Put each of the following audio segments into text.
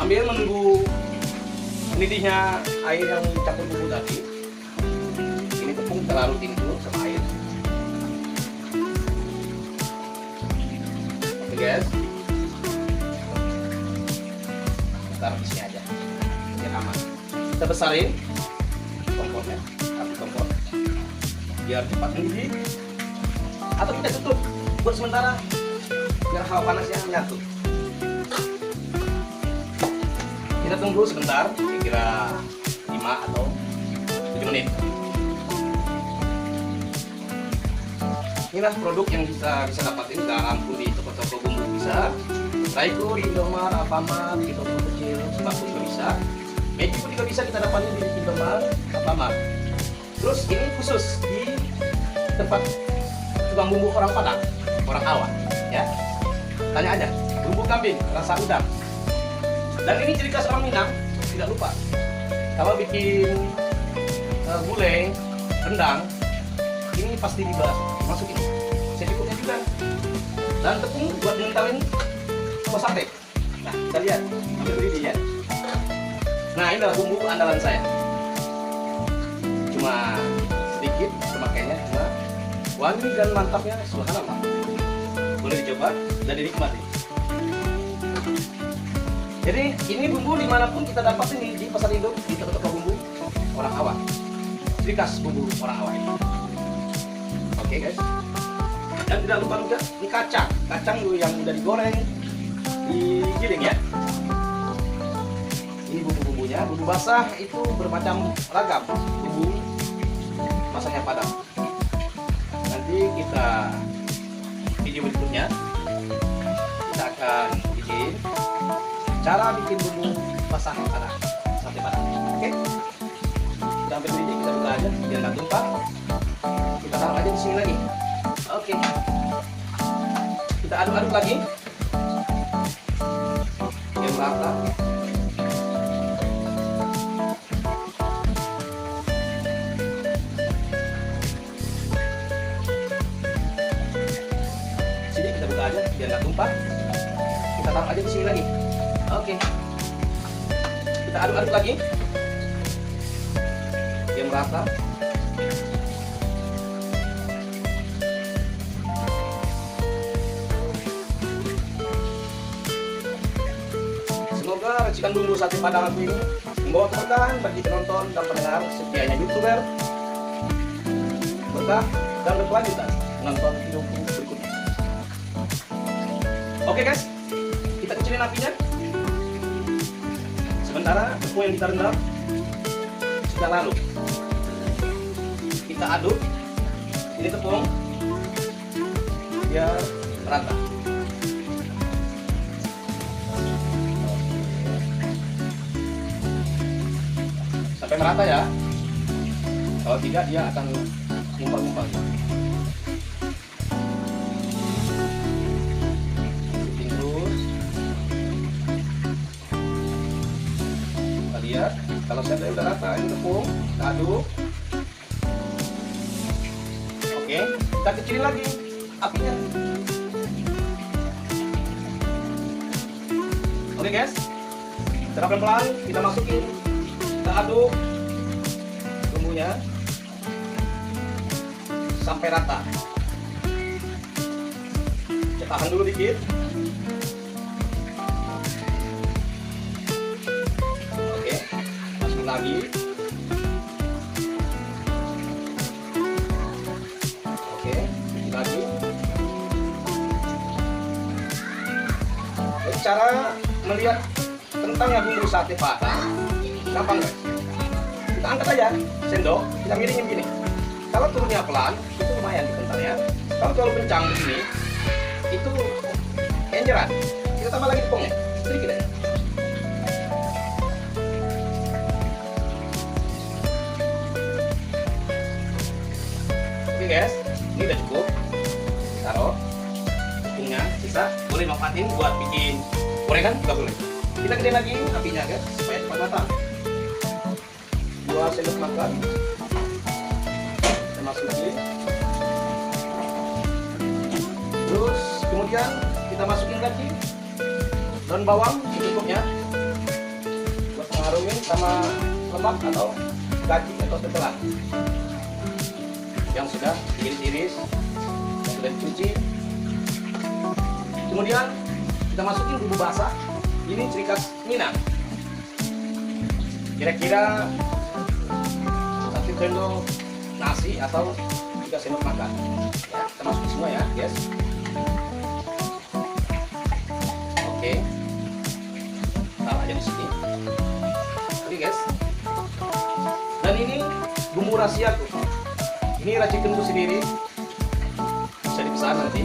Sambil menunggu mendidihnya air yang dicampur bumbu tadi, ini tepung kita larutin dulu sama air. Oke guys, taruh di sini aja biar aman. Kita besarin kompornya, api kompor biar cepat mendidih, atau kita tutup buat sementara biar hawa panasnya menyatu. Kita tunggu sebentar, kira-kira 5 atau 7 menit. Inilah produk yang bisa dapatin nggak ampun di toko-toko bumbu bisa. Raico, di Indomaret, Alfamart, di toko kecil, sembako juga bisa. Magic pun juga bisa kita dapatnya di Indomaret, Alfamart. Terus ini khusus di tempat tukang bumbu orang Padang, orang Awak, ya. Tanya aja, bumbu kambing, rasa udang. Dan ini ciri khas orang Minang, tidak lupa. Kalau bikin gulai, rendang, ini pasti dimasukin. Secukupnya juga. Dan tepung buat ngentalin kuah sate. Nah, kita lihat, ambil berdiri ya. Nah, ini adalah bumbu andalan saya. Cuma sedikit pemakaiannya, cuma wangi dan mantapnya subhanallah. Boleh dicoba dan dinikmati. Jadi ini bumbu dimanapun kita dapatin di pasar induk, di toko-toko bumbu orang Awak. Ciri khas bumbu orang Awak ini. Oke guys. Dan tidak lupa juga ini kacang yang udah digoreng, digiling ya. Ini bumbu-bumbunya, bumbu basah itu bermacam ragam. Bumbu masaknya Padang. Nanti kita video berikutnya kita akan bikin cara bikin bumbu basah Padang, sate Padang. Oke? Kita ambil ini, kita buka aja biar nggak tumpah. Kita taruh aja di sini lagi. Oke. Kita aduk-aduk lagi. Biar merata. Sini kita buka aja biar nggak tumpah. Kita taruh aja di sini lagi. Oke, kita aduk-aduk lagi biar merata. Semoga racikan bumbu sate Padang aku ini membawa keberkahan bagi penonton dan pendengar setianya YouTuber, berkah dan berkelanjutan menonton video berikutnya. Oke guys, kita kecilin apinya. Sementara tepung yang kita rendam sudah larut. Kita aduk ini tepung biar merata. Sampai merata ya. Kalau tidak dia akan ngumpal-ngumpal. Lihat, kalau saya udah rata ini tepung, kita aduk. Oke, kita kecilin lagi apinya. Oke guys, secara pelan-pelan kita masukin, kita aduk bumbunya sampai rata. Kita tahan dulu dikit. Lagi. Oke, lagi. Jadi cara melihat kentangnya bumbu sate Padang gampang guys. Kita angkat aja sendok, kita miringin gini. Kalau turunnya pelan, itu lumayan di kentalnya. Kalau terlalu kencang di sini, itu enceran. Kita tambah lagi tepungnya, sedikit aja. Guys, ini udah cukup. Taruh tepungnya, sisa boleh manfaatin buat bikin gorengan juga boleh. Kita gedein lagi apinya guys supaya cepat matang. 2 sendok makan. Kita masukin. Terus kemudian kita masukin lagi daun bawang secukupnya. harumin sama lemak atau gaji atau tetelan yang sudah diiris-iris, yang sudah dicuci. Kemudian kita masukin bumbu basah. Ini ciri khas Minang. Kira-kira 1 sendok nasi atau 3 sendok makan. Ya, kita masukin semua ya, guys. Oke. Taruh aja di sini. Oke, guys. Dan ini bumbu rahasiaku. Ini racikanku sendiri. Bisa dipesan nanti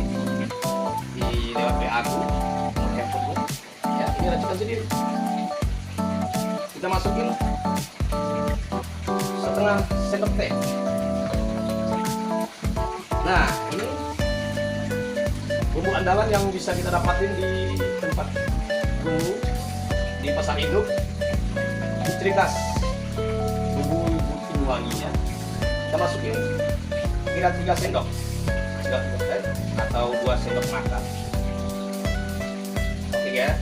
di lewat WA aku, nomor handphonemu. Ya, ini racikan sendiri. Kita masukin setengah sendok teh. Nah, ini bumbu andalan yang bisa kita dapatin di tempat bumbu di pasar induk. Ini ciri khas bumbu wanginya. Kita masukin kira 3 sendok teh atau 2 sendok makan. Oke ya.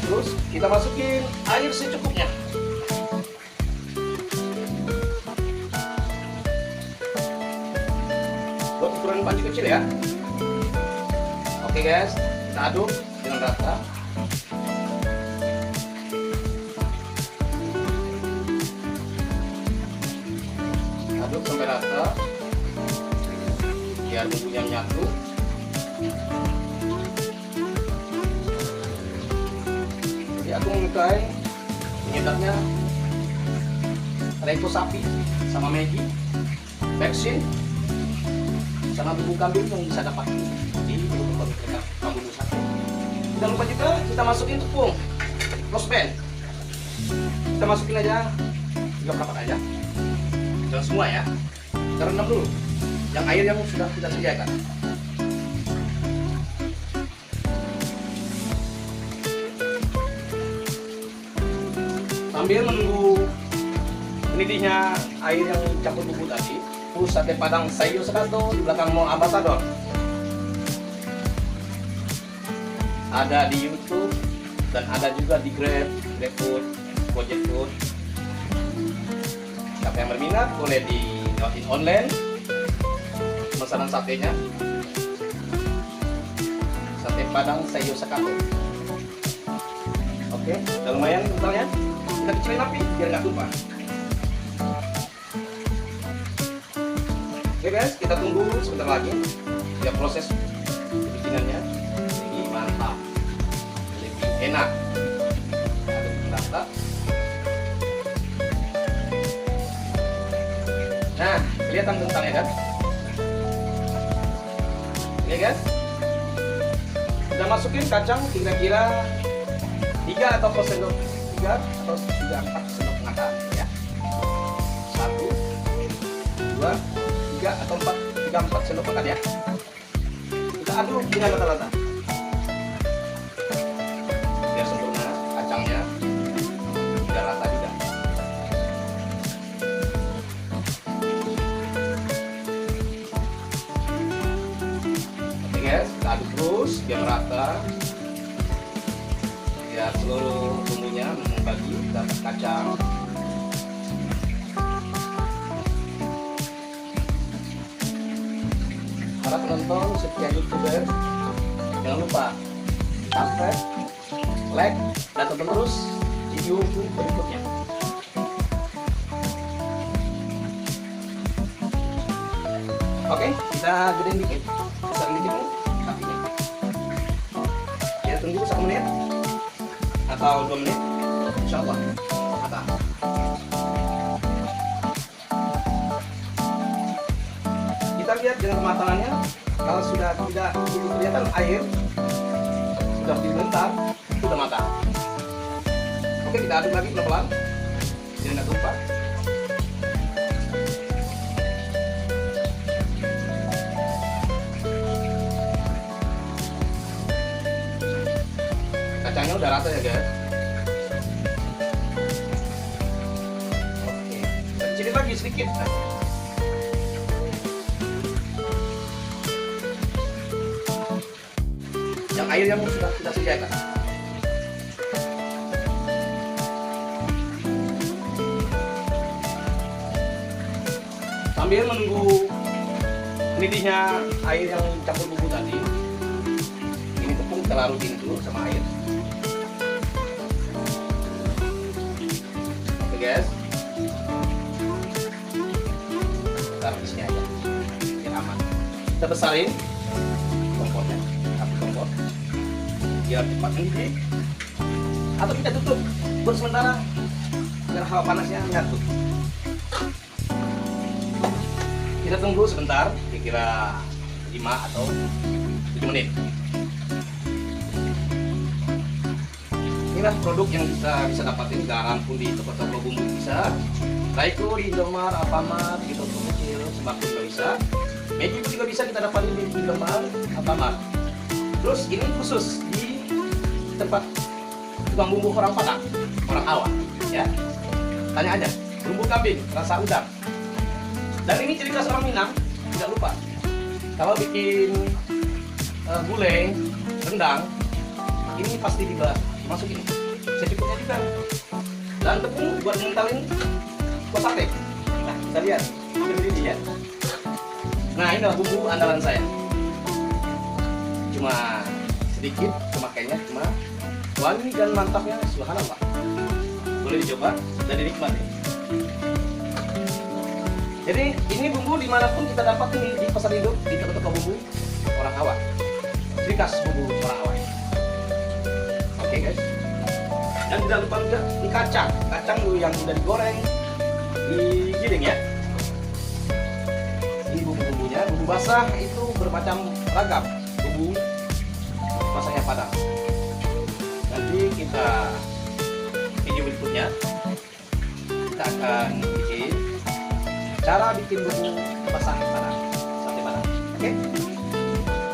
Terus kita masukin air secukupnya. Buat ukuran panci kecil ya. Oke guys, kita aduk dengan rata. Aduk sampai rata biar bumbunya menyatu. Jadi aku memakai penyedapnya reko sapi sama Maggi, Beksin, sama bumbu kambing yang bisa dapat di bumbu sate. Jangan lupa juga kita masukin tepung rosben. Kita masukin aja 3 papat aja. Jangan semua ya, kita rendam dulu yang air yang sudah kita sediakan. Sambil menunggu mendidihnya air yang campur bumbu tadi, sate padang sayur sekato di belakang Mall Ambassador. Ada di YouTube dan ada juga di Grab, GrabFood, Gojek Food. Siapa yang berminat boleh dilewatin online pemesanan satenya. Sate padang sayur sekato. Oke, udah lumayan kentalnya. Kita kecilin api biar nggak tumpah. Oke guys, kita tunggu sebentar lagi biar proses bikinannya lebih mantap, lebih enak. Aduk rata. Nah, kelihatan kentangnya kan? Oke guys, kita masukin kacang kira-kira 3 atau 4 sendok, 3 atau 4 sendok makan ya. 1, 2, 3 atau 4 sendok makan ya. Kita aduk dengan rata-rata biar sempurna kacangnya, biar rata juga. Oke guys, kita aduk terus biar merata, biar seluruh bumbunya membagi dapat kacang. Para penonton setia YouTuber, jangan lupa subscribe, like, dan tonton terus video berikutnya. Oke, kita gedein dikit, besar dikit kakinya. Kita tunggu 1 menit atau 2 menit, insya Allah matang. Kita lihat dengan kematangannya. Kalau sudah tidak kelihatan air, sudah dibentar, sudah matang. Oke, kita aduk lagi pelan-pelan biar nggak tumpah. Kacangnya udah rata ya guys. Oke, kita kecilin lagi sedikit. Yang air yang sudah kita sediakan. Sambil menunggu mendidihnya air yang campur bumbu tadi, ini tepung kita larutin dulu sama air. Oke guys, taruh di sini aja biar aman. Kita besarin kompornya, api kompor biar cepat mendidih. Atau kita tutup buat sementara biar hawa panasnya menyatu. Kita tunggu sebentar, kira-kira 5 atau 7 menit. Inilah produk yang kita bisa dapatin, garam pun di toko-toko bumbu bisa, Raiko di Indomaret, Alfamart, di toko kecil, sembako juga bisa, Magic juga bisa kita dapatin di Indomaret, Alfamart. Terus ini khusus di tempat tukang bumbu orang Padang, orang Awak, ya. Tanya aja, bumbu kambing, rasa udang. Dan ini ciri khas orang Minang, tidak lupa. Kalau bikin gulai, rendang, ini pasti dimasukin secukupnya juga. Dan tepung buat ngentalin kuah sate. Nah, kita lihat, ini ya. Nah, ini adalah bumbu andalan saya. Cuma sedikit pemakainya, cuma wangi dan mantapnya subhanallah. Boleh dicoba dan dinikmati. Jadi ini bumbu dimanapun kita dapat di pasar induk, di toko-toko bumbu orang Awak. Ciri khas bumbu orang Awak. Oke guys. Dan tidak lupa juga ini kacang dulu yang sudah digoreng, digiling ya. Ini bumbu-bumbunya, bumbu basah itu bermacam ragam. Bumbu basahnya Padang. Nanti kita video berikutnya kita akan bikin cara bikin bumbu basah Padang, sate Padang. Oke?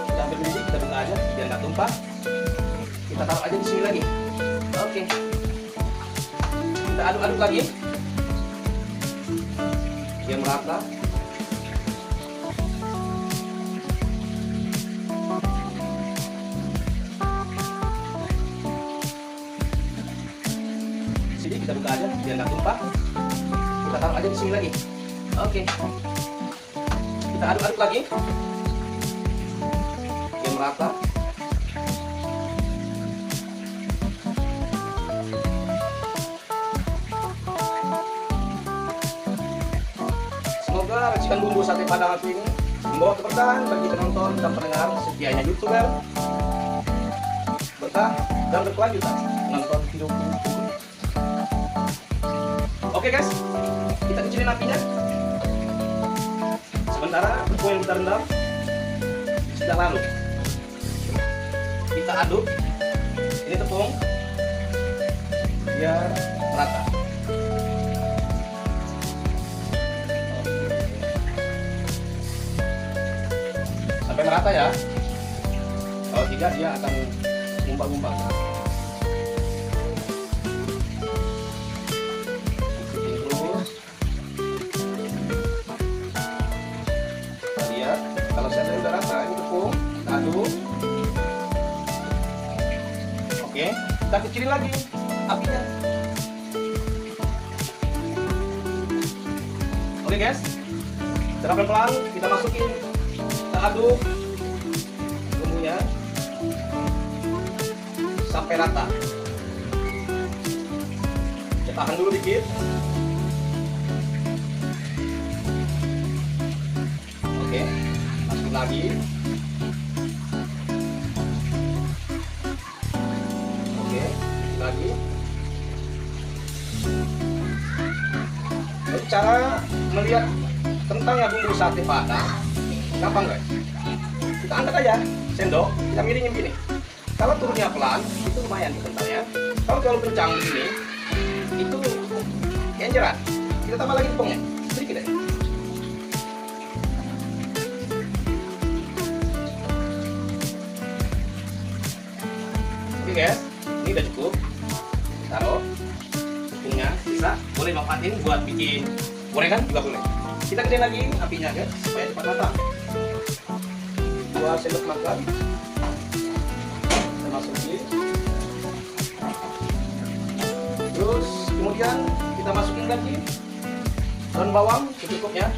Kita ambil mendidih, kita buka aja biar nggak tumpah. Kita taruh aja di sini lagi. Oke. Kita aduk-aduk lagi biar merata. Sini kita buka aja biar nggak tumpah. Kita taruh aja di sini lagi. Oke, kita aduk-aduk lagi biar merata. Semoga racikan bumbu sate Padang aku ini membawa keberkahan bagi penonton dan pendengar setianya YouTuber, berkah dan berkelanjutan menonton video-video. Oke guys, kita kecilin apinya. Sementara tepung yang kita rendam sudah larut. Kita aduk ini tepung biar merata. Sampai merata ya. Kalau tidak dia akan ngumpal-ngumpal. Kalau saya udah rasa ini tepung, kita aduk. Oke, kita kecilin lagi apinya. Oke guys, secara pelan-pelan kita masukin, kita aduk bumbunya sampai rata. Kita tahan dulu dikit. Oke, masukin lagi. Oke, lagi. Jadi cara melihat kentangnya bumbu sate Padang gampang guys. Kita angkat aja sendok, kita miringin gini. Kalau turunnya pelan, itu lumayan kentangnya. Kalau terlalu kencang begini, itu enceran. Kita tambah lagi tepungnya, sedikit aja. Oke guys, ini udah cukup. Taruh tepungnya, bisa boleh manfaatin buat bikin gorengan juga boleh. Kita gedein lagi apinya guys, supaya cepat matang. 2 sendok makan. Kita masukin. Terus kemudian kita masukin lagi daun bawang secukupnya.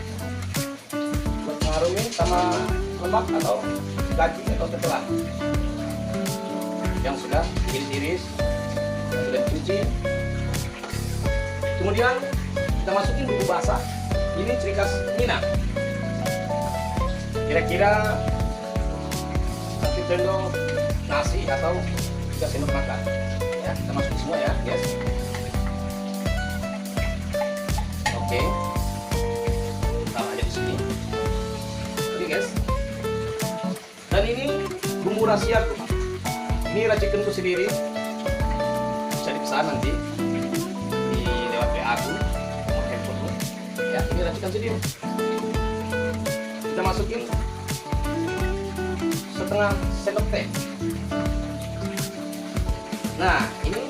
harumin sama lemak atau daging atau tetelan yang sudah iris-iris, sudah dicuci. Kemudian kita masukin bumbu basah. Ini ciri khas Minang. Kira-kira 1 sendok nasi atau 3 sendok makan. Ya, kita masukin semua ya, guys. Oke. Taruh aja di sini. Oke, guys. Dan ini bumbu rahasia. Ini racikanku sendiri. Bisa dipesan nanti di lewat WA aku, nomor handphone. Ya, ini racikan sendiri. Kita masukin setengah sendok teh. Nah, ini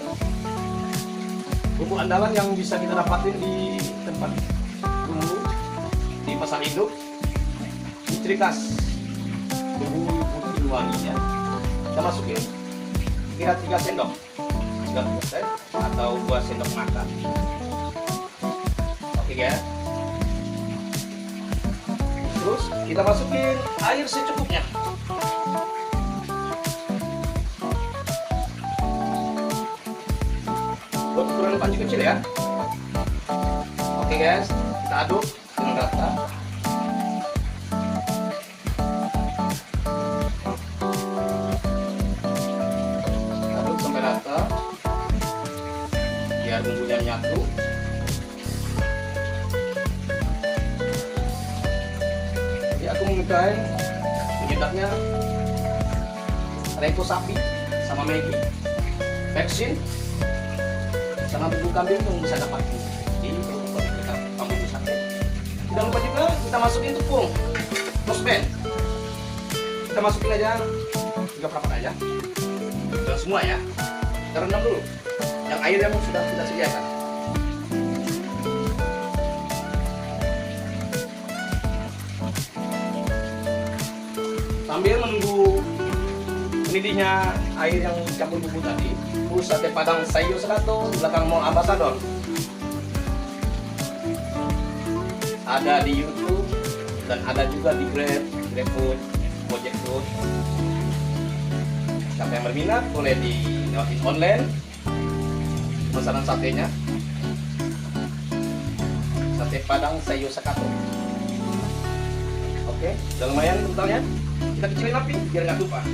bumbu andalan yang bisa kita dapatin di tempat bumbu di pasar induk. Ini ciri khas bumbu putih wangi ya. Kita masukin kira 3 sendok, 3 sendok atau 2 sendok makan. Oke ya. Terus kita masukin air secukupnya. Buat ukuran panci kecil ya. Oke guys, kita aduk dengan rata. Aduk sampai rata, biar bumbunya menyatu. Jadi aku menggunakan penyedapnya reko sapi sama Maggi, vaksin, sama bumbu kambing yang bisa dapat di bumbu sate. Tidak lupa juga kita masukin tepung rosben. Kita masukin aja 3 perapat aja, dan semua ya. Kita rendam dulu yang air yang sudah kita sediakan. Sambil menunggu mendidihnya air yang campur bumbu tadi, sate Padang Sayur Serato belakang Mall Ambassador. Ada di YouTube dan ada juga di GrabFood, GojekFood. Siapa yang berminat boleh lewatin online pesanan satenya. Sate Padang Sayur Serato. Oke, udah lumayan bentarnya. Kita kecilin api biar nggak tumpah.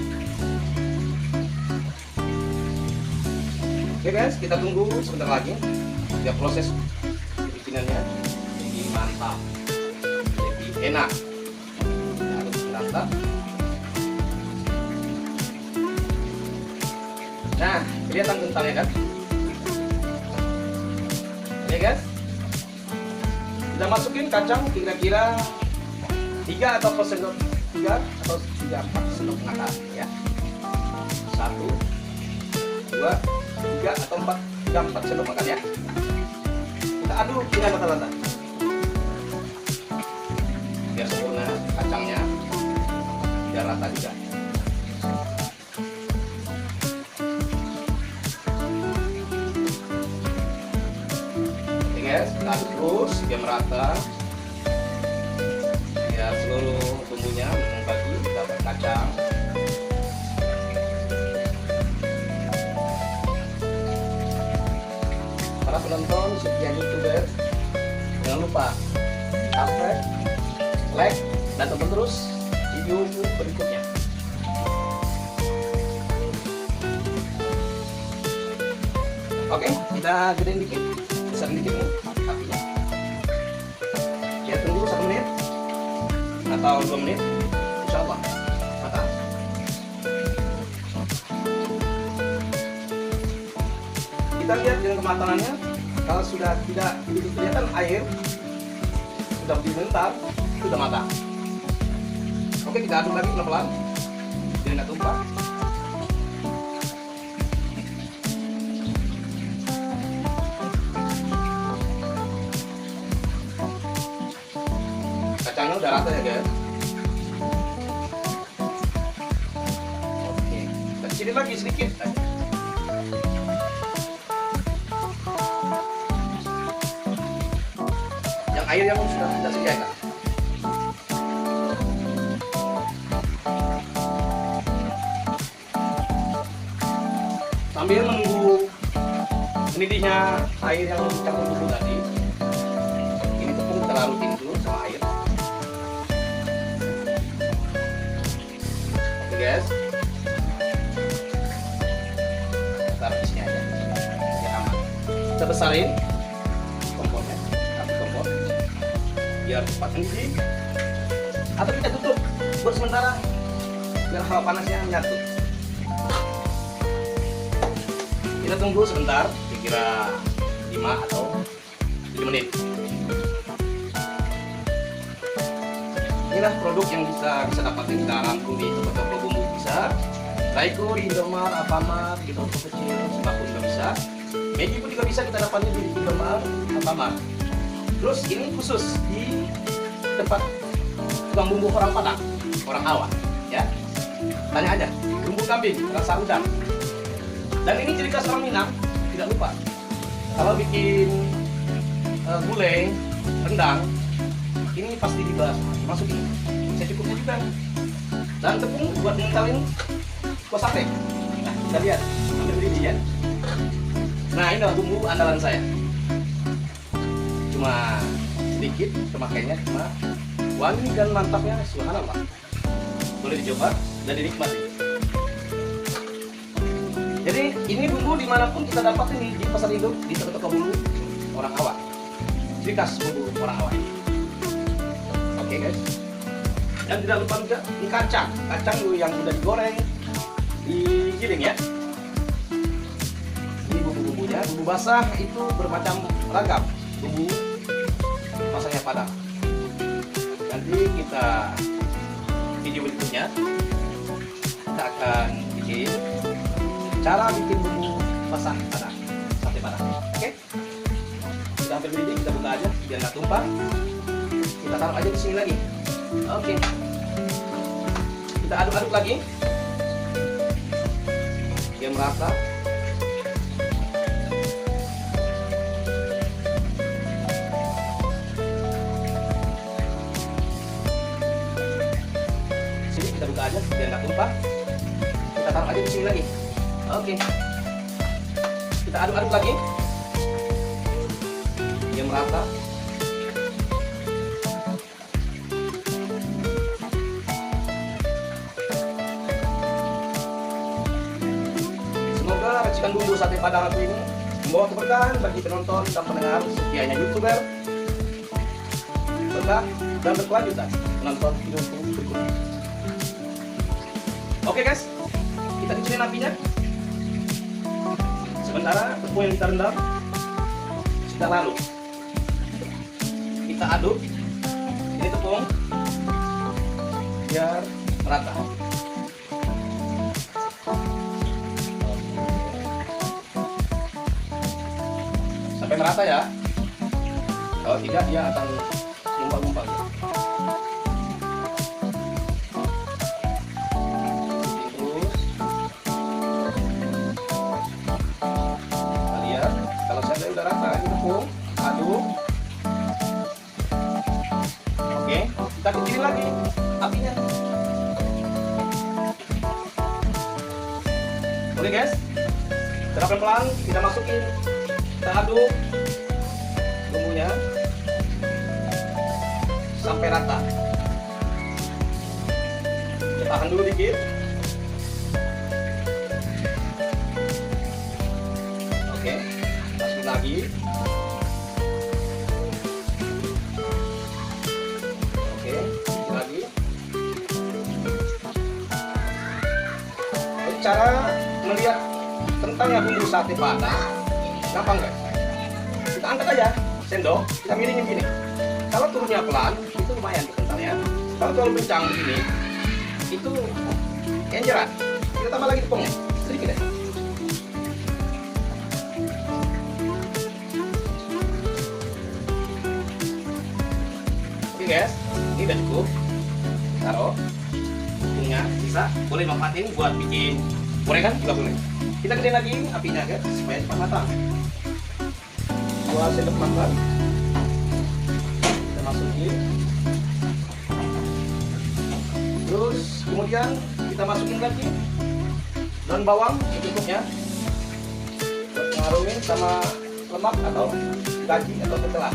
Oke guys, kita tunggu sebentar lagi. Biar proses bikinannya jadi mantap, jadi enak. Kita aduk rata. Nah, kelihatan kentalnya kan? Oke guys, kita masukin kacang kira-kira 3 atau 4 sendok, 3 atau 4 sendok makan ya. 1, 2, 3 atau 4 sendok makan ya. Kita aduk dengan rata-rata biar sempurna kacangnya, biar rata juga. Oke guys, kita aduk terus biar merata, biar seluruh bumbunya membagi dapat kacang. Para penonton setia YouTuber, jangan lupa subscribe, like, dan tonton terus video berikutnya. Oke, kita gedein dikit, besar dikit nih apinya. Kita tunggu 1 menit atau 2 menit, insya Allah matang. Kita lihat dengan kematangannya. Kalau sudah tidak begitu kelihatan air, sudah lebih mentar, sudah matang. Oke, kita aduk lagi pelan-pelan biar nggak tumpah. Kacangnya udah rata ya guys. Oke, kita kecilin lagi sedikit aja. Air yang sudah kita sediakan. sambil menunggu mendidihnya air yang campur bumbu tadi. Ini tepung kita larutin dulu sama air. Oke guys, taruh di sini aja biar aman. Kita besarin kompornya, api kompor biar cepat mendidih. Atau kita tutup buat sementara biar hawa panasnya menyatu. Kita tunggu sebentar, kira-kira 5 atau 7 menit. Inilah produk yang bisa dapatin kita rangkum di toko-toko bumbu bisa. Raiko di Indomaret, Alfamart, di toko kecil, sembako juga bisa. Maggi pun juga bisa kita dapatnya di Indomaret, Alfamart. Terus ini khusus di tempat tukang bumbu orang Padang, orang Awak, ya. Tanya aja, bumbu kambing, rasa udang. Dan ini ciri khas orang Minang, tidak lupa. Kalau bikin gulai, rendang, ini pasti dimasukin. Saya cukupnya juga. Dan tepung buat ngentalin kuah sate. Nah, kita lihat, ambil berdiri ya. Nah, ini adalah bumbu andalan saya. Cuma sedikit, pemakaiannya cuma wangi dan mantapnya subhanallah. Boleh dicoba dan dinikmati. Jadi ini bumbu dimanapun kita dapat ini di pasar induk, di toko-toko bumbu orang Awak. Ciri khas bumbu orang Awak. Oke guys. Dan tidak lupa juga ini kacang yang sudah digoreng, digiling ya. Ini bumbu-bumbunya, bumbu basah itu bermacam ragam. Bumbu basahnya Padang. Nanti kita video berikutnya kita akan bikin cara bikin bumbu basah Padang, sate Padang. Oke? Sudah hampir mendidih, kita buka aja biar nggak tumpah. Kita taruh aja di sini lagi. Oke. Kita aduk-aduk lagi biar merata. Sini kita buka aja biar nggak tumpah. Kita taruh aja di sini lagi. Oke, kita aduk-aduk lagi biar merata. Semoga racikan bumbu sate Padang aku ini membawa keberkahan bagi penonton dan pendengar setianya YouTuber, berkah dan berkelanjutan menonton video berikutnya. Oke guys, kita kecilin apinya. Sementara tepung yang kita rendam sudah lalu. Kita aduk ini tepung biar merata. Sampai merata ya. Kalau tidak dia akan ngumpal-ngumpal. Aduk. Oke, kita kecilin lagi apinya. Oke guys, kita pelan-pelan kita masukin, kita aduk bumbunya sampai rata. Kita tahan dulu dikit. Oke, masukin lagi. Cara melihat kentangnya bumbu sate Padang gampang guys. Kita angkat aja sendok, kita miringin gini. Kalau turunnya pelan itu lumayan kentalnya. Kalau terlalu kencang begini itu enceran. Kita tambah lagi tepungnya sedikit aja. Oke guys, ini udah cukup. Taruh tepungnya, bisa boleh manfaatin buat bikin gorengan juga boleh. Kita gedein lagi apinya guys supaya cepat matang. 2 sendok makan kita masukin. Terus kemudian kita masukin lagi daun bawang secukupnya. harumin sama lemak atau gaji atau tetelan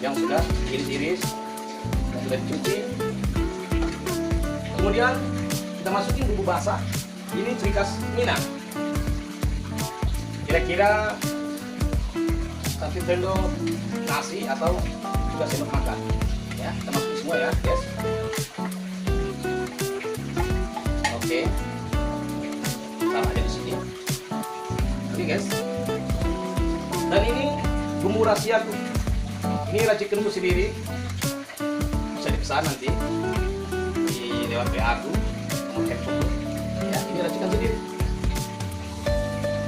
yang sudah diiris-iris, yang sudah dicuci. Kemudian kita masukin bumbu basah. Ini ciri khas Minang. Kira-kira 1 sendok nasi atau 2 sendok makan. Ya, kita masukin semua ya, guys. Oke. Taruh aja di sini. Oke, guys. Dan ini bumbu rahasiaku. Ini racikanku sendiri. Bisa dipesan nanti di lewat WA aku, nomor handphone. Ya, ini racikan sendiri.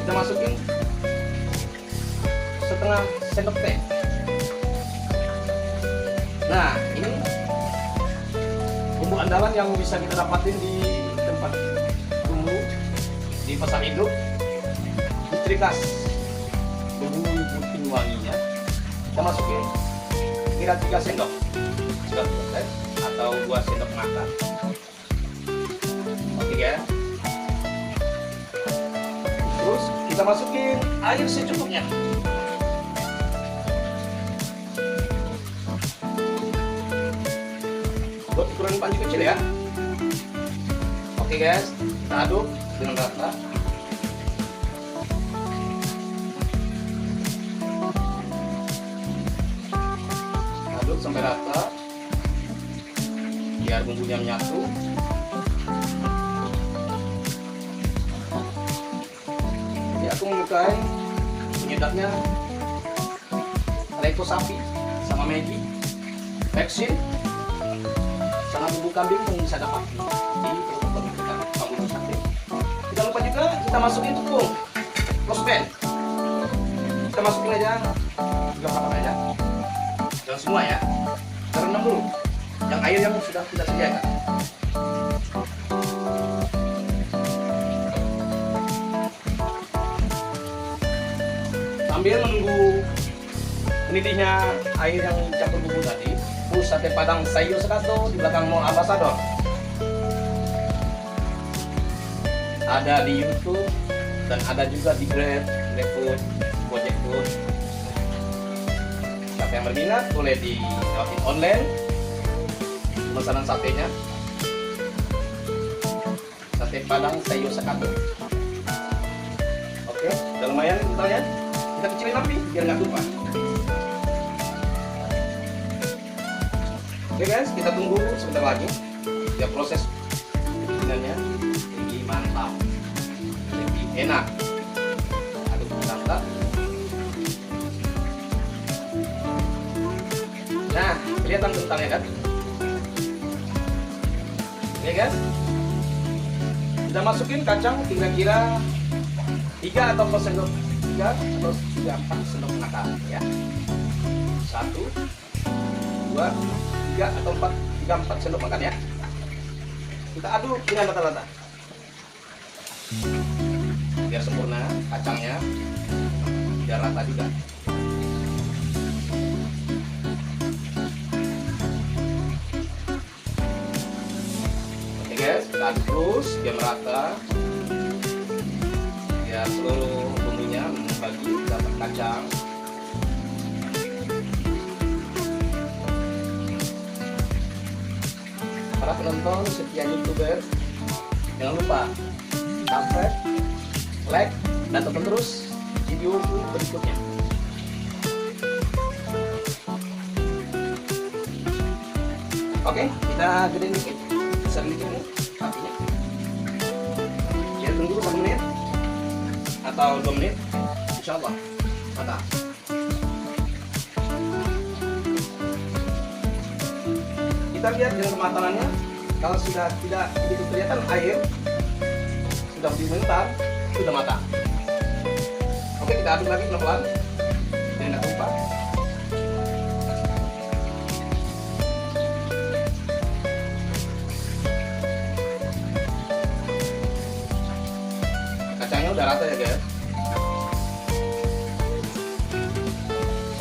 Kita masukin setengah sendok teh. Nah, ini bumbu andalan yang bisa kita dapatin di tempat bumbu di pasar induk. Ini ciri khas bumbu putih wanginya. Kita masukin kira 3 sendok atau 2 sendok makan. Oke ya. Terus kita masukin air secukupnya. Buat ukuran panci kecil ya. Oke guys, kita aduk dengan rata. Aduk sampai rata biar bumbunya menyatu. Jadi aku menyukai penyedapnya Reiko sapi sama Maggi, Vexin, sama bumbu kambing yang bisa dapat di toko kita bumbu sate. Tidak lupa juga kita masukin tepung rosben. Kita masukin aja 3 papan aja. Jangan semua ya, karena dulu yang air yang sudah kita sediakan. Sambil menunggu mendidihnya air yang campur bumbu tadi, sate padang sayur sekato di belakang Mall Ambassador. Ada di YouTube dan ada juga di Grab, GrabFood, Gojek Food. Siapa yang berminat boleh dilewatin online pemesanan satenya. Sate padang sayur sekato. Oke, udah lumayan kentalnya. Kita kecilin api biar nggak tumpah. Oke guys, kita tunggu sebentar lagi. Biar proses bikinannya lebih mantap, lebih enak. Aduk rata. Nah, kelihatan kentalnya kan? Oke guys, kita masukin kacang kira-kira 3 atau 4 sendok, 3 atau 4 sendok makan ya. 1, 2, 3 atau 4 sendok makan ya. Kita aduk dengan rata-rata biar sempurna kacangnya, biar rata juga. Oke guys, kita aduk terus biar merata, biar seluruh bumbunya membagi dapat kacang. Para penonton setia YouTuber, jangan lupa subscribe, like, dan tonton terus video berikutnya. Oke, kita gedein dikit, besar dikit nih apinya. Ya tunggu 1 menit atau 2 menit, insya Allah matang. Kita lihat dengan kematangannya. Kalau sudah tidak begitu kelihatan air, sudah mengental, sudah matang. Oke, kita aduk lagi pelan-pelan biar nggak tumpah. Kacangnya udah rata ya guys.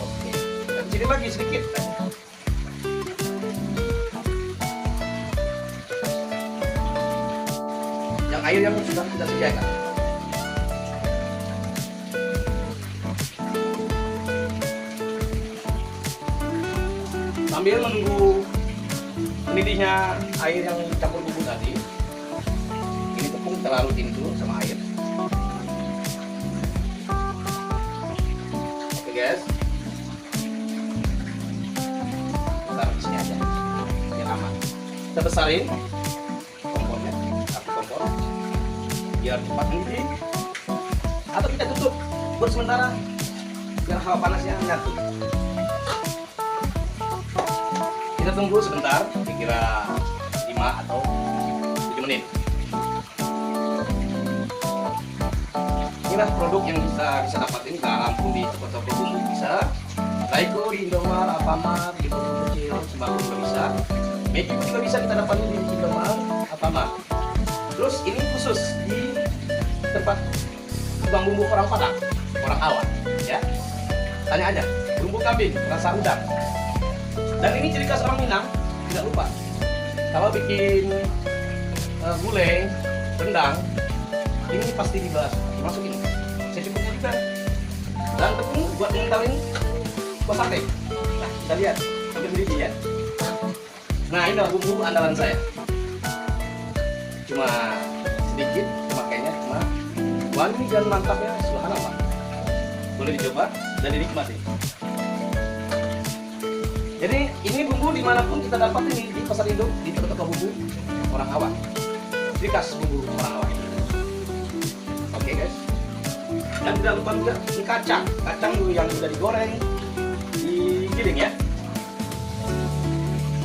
Oke, kita kecilin lagi sedikit. Air yang sudah kita sediakan. Sambil menunggu mendidihnya air yang campur bumbu tadi, ini tepung kita larutin dulu sama air. Oke guys, taruh di sini aja biar aman. Kita besarin kompornya, api kompor biar cepat mendidih. Atau kita tutup buat sementara biar hawa panasnya nyatu. Kita tunggu sebentar, kira-kira 5 atau 7 menit. Inilah produk yang bisa dapatin garam pun di toko-toko bumbu bisa, Raiko di Indomaret, Alfamart, di toko kecil, sembako juga bisa, Maggi juga bisa kita dapatin di Indomaret, Alfamart. Terus ini khusus di tempat tukang bumbu orang Padang, orang awam, ya. Tanya aja, bumbu kambing, rasa udang. Dan ini ciri khas orang Minang, tidak lupa. Kalau bikin gulai, rendang, ini pasti dimasukin secukupnya juga. Dan tepung buat mengentalin kuah sate. Nah, kita lihat, sambil mendidih ya. Nah, ini adalah bumbu andalan saya. Cuma sedikit pemakainya, cuma wangi dan mantapnya subhanallah. Boleh dicoba dan dinikmati. Jadi ini bumbu dimanapun kita dapat ini di pasar induk, di toko-toko bumbu orang awam. Ciri khas bumbu orang awam. Oke guys. Dan tidak lupa juga ini kacang yang sudah digoreng, digiling ya.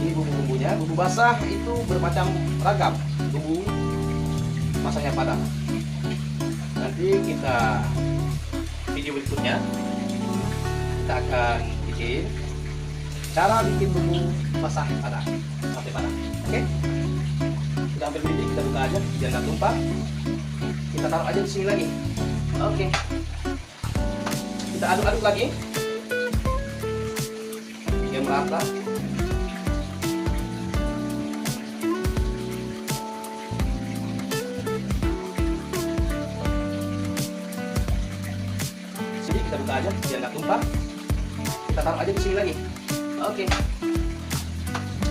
Ini bumbu-bumbunya, bumbu basah itu bermacam ragam. Bumbu masaknya Padang. Nanti kita video berikutnya kita akan bikin cara bikin bumbu basah Padang, sate Padang. Oke? Kita ambil biji, kita buka aja biar nggak tumpah. Kita taruh aja di sini lagi. Oke. Kita aduk-aduk lagi biar merata. Sini kita buka aja biar nggak tumpah. Kita taruh aja di sini lagi. Oke,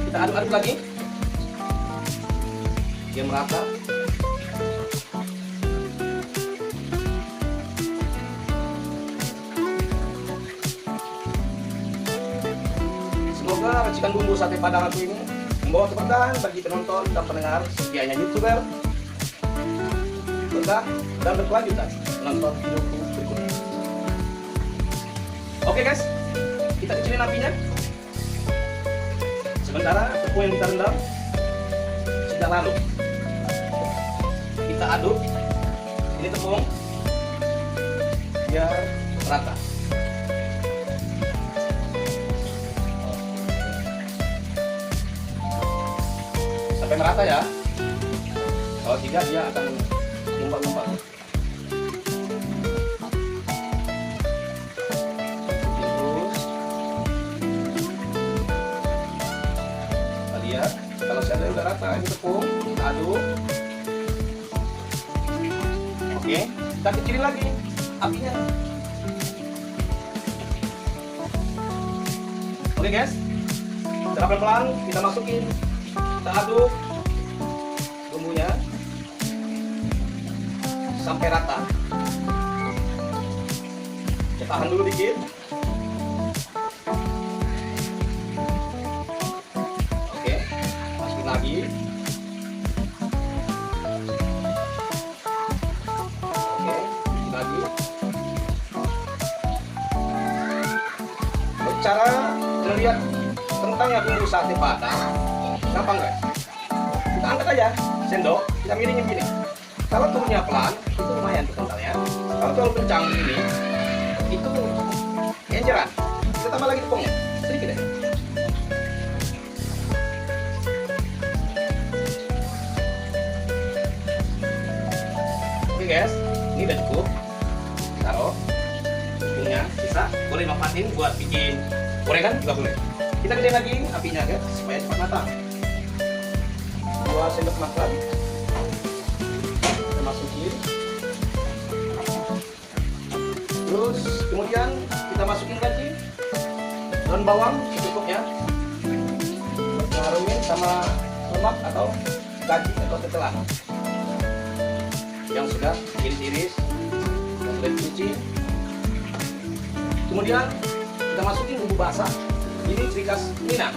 kita aduk-aduk lagi biar merata. Semoga racikan bumbu sate Padang aku ini membawa keberkahan bagi penonton dan pendengar setianya YouTuber, berkah dan berkelanjutan menonton videoku berikutnya. Oke guys, kita kecilin apinya. Sementara tepung yang kita rendam sudah larut. Kita aduk ini tepung biar merata. Sampai merata ya. Kalau tidak dia akan numpang-numpang. Kalau saya udah rata ini tepung, kita aduk. Oke, kita kecilin lagi apinya. Oke guys, secara pelan-pelan kita masukin, kita aduk bumbunya sampai rata. Kita tahan dulu dikit. Lagi. Oke, lagi. Cara melihat kentangnya bumbu sate Padang gampang guys. Kita angkat aja sendok, kita miringin gini. Kalau turunnya pelan, itu lumayan tuh kentalnya. Kalau terlalu kencang ini, itu enceran. Kita tambah lagi tepungnya, sedikit deh. Guys, ini udah cukup. Taruh tepungnya, sisa boleh manfaatin buat bikin gorengan juga boleh. Kita gedein lagi apinya guys supaya cepat matang. 2 sendok makan kita masukin. Terus kemudian kita masukin lagi daun bawang secukupnya. ngarumin sama lemak atau gaji atau tetelan yang sudah iris-iris, yang sudah dicuci. Kemudian kita masukin bumbu basah. Ini ciri khas Minang.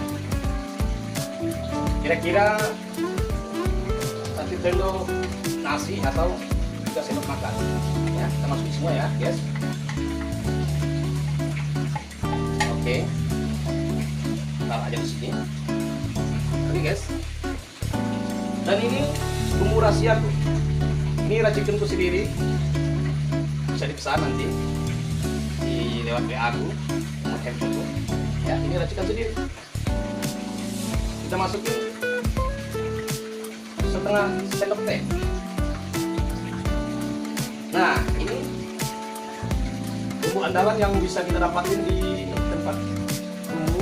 Kira-kira 1 sendok nasi atau 3 sendok makan. Ya, kita masukin semua ya, guys. Oke. Taruh aja di sini. Oke, guys. Dan ini bumbu rahasiaku. Ini racikanku sendiri. Bisa dipesan nanti di lewat WA aku, nomor handphoneku. Ya, ini racikan sendiri. Kita masukin setengah sendok teh. Nah, ini bumbu andalan yang bisa kita dapatin di tempat bumbu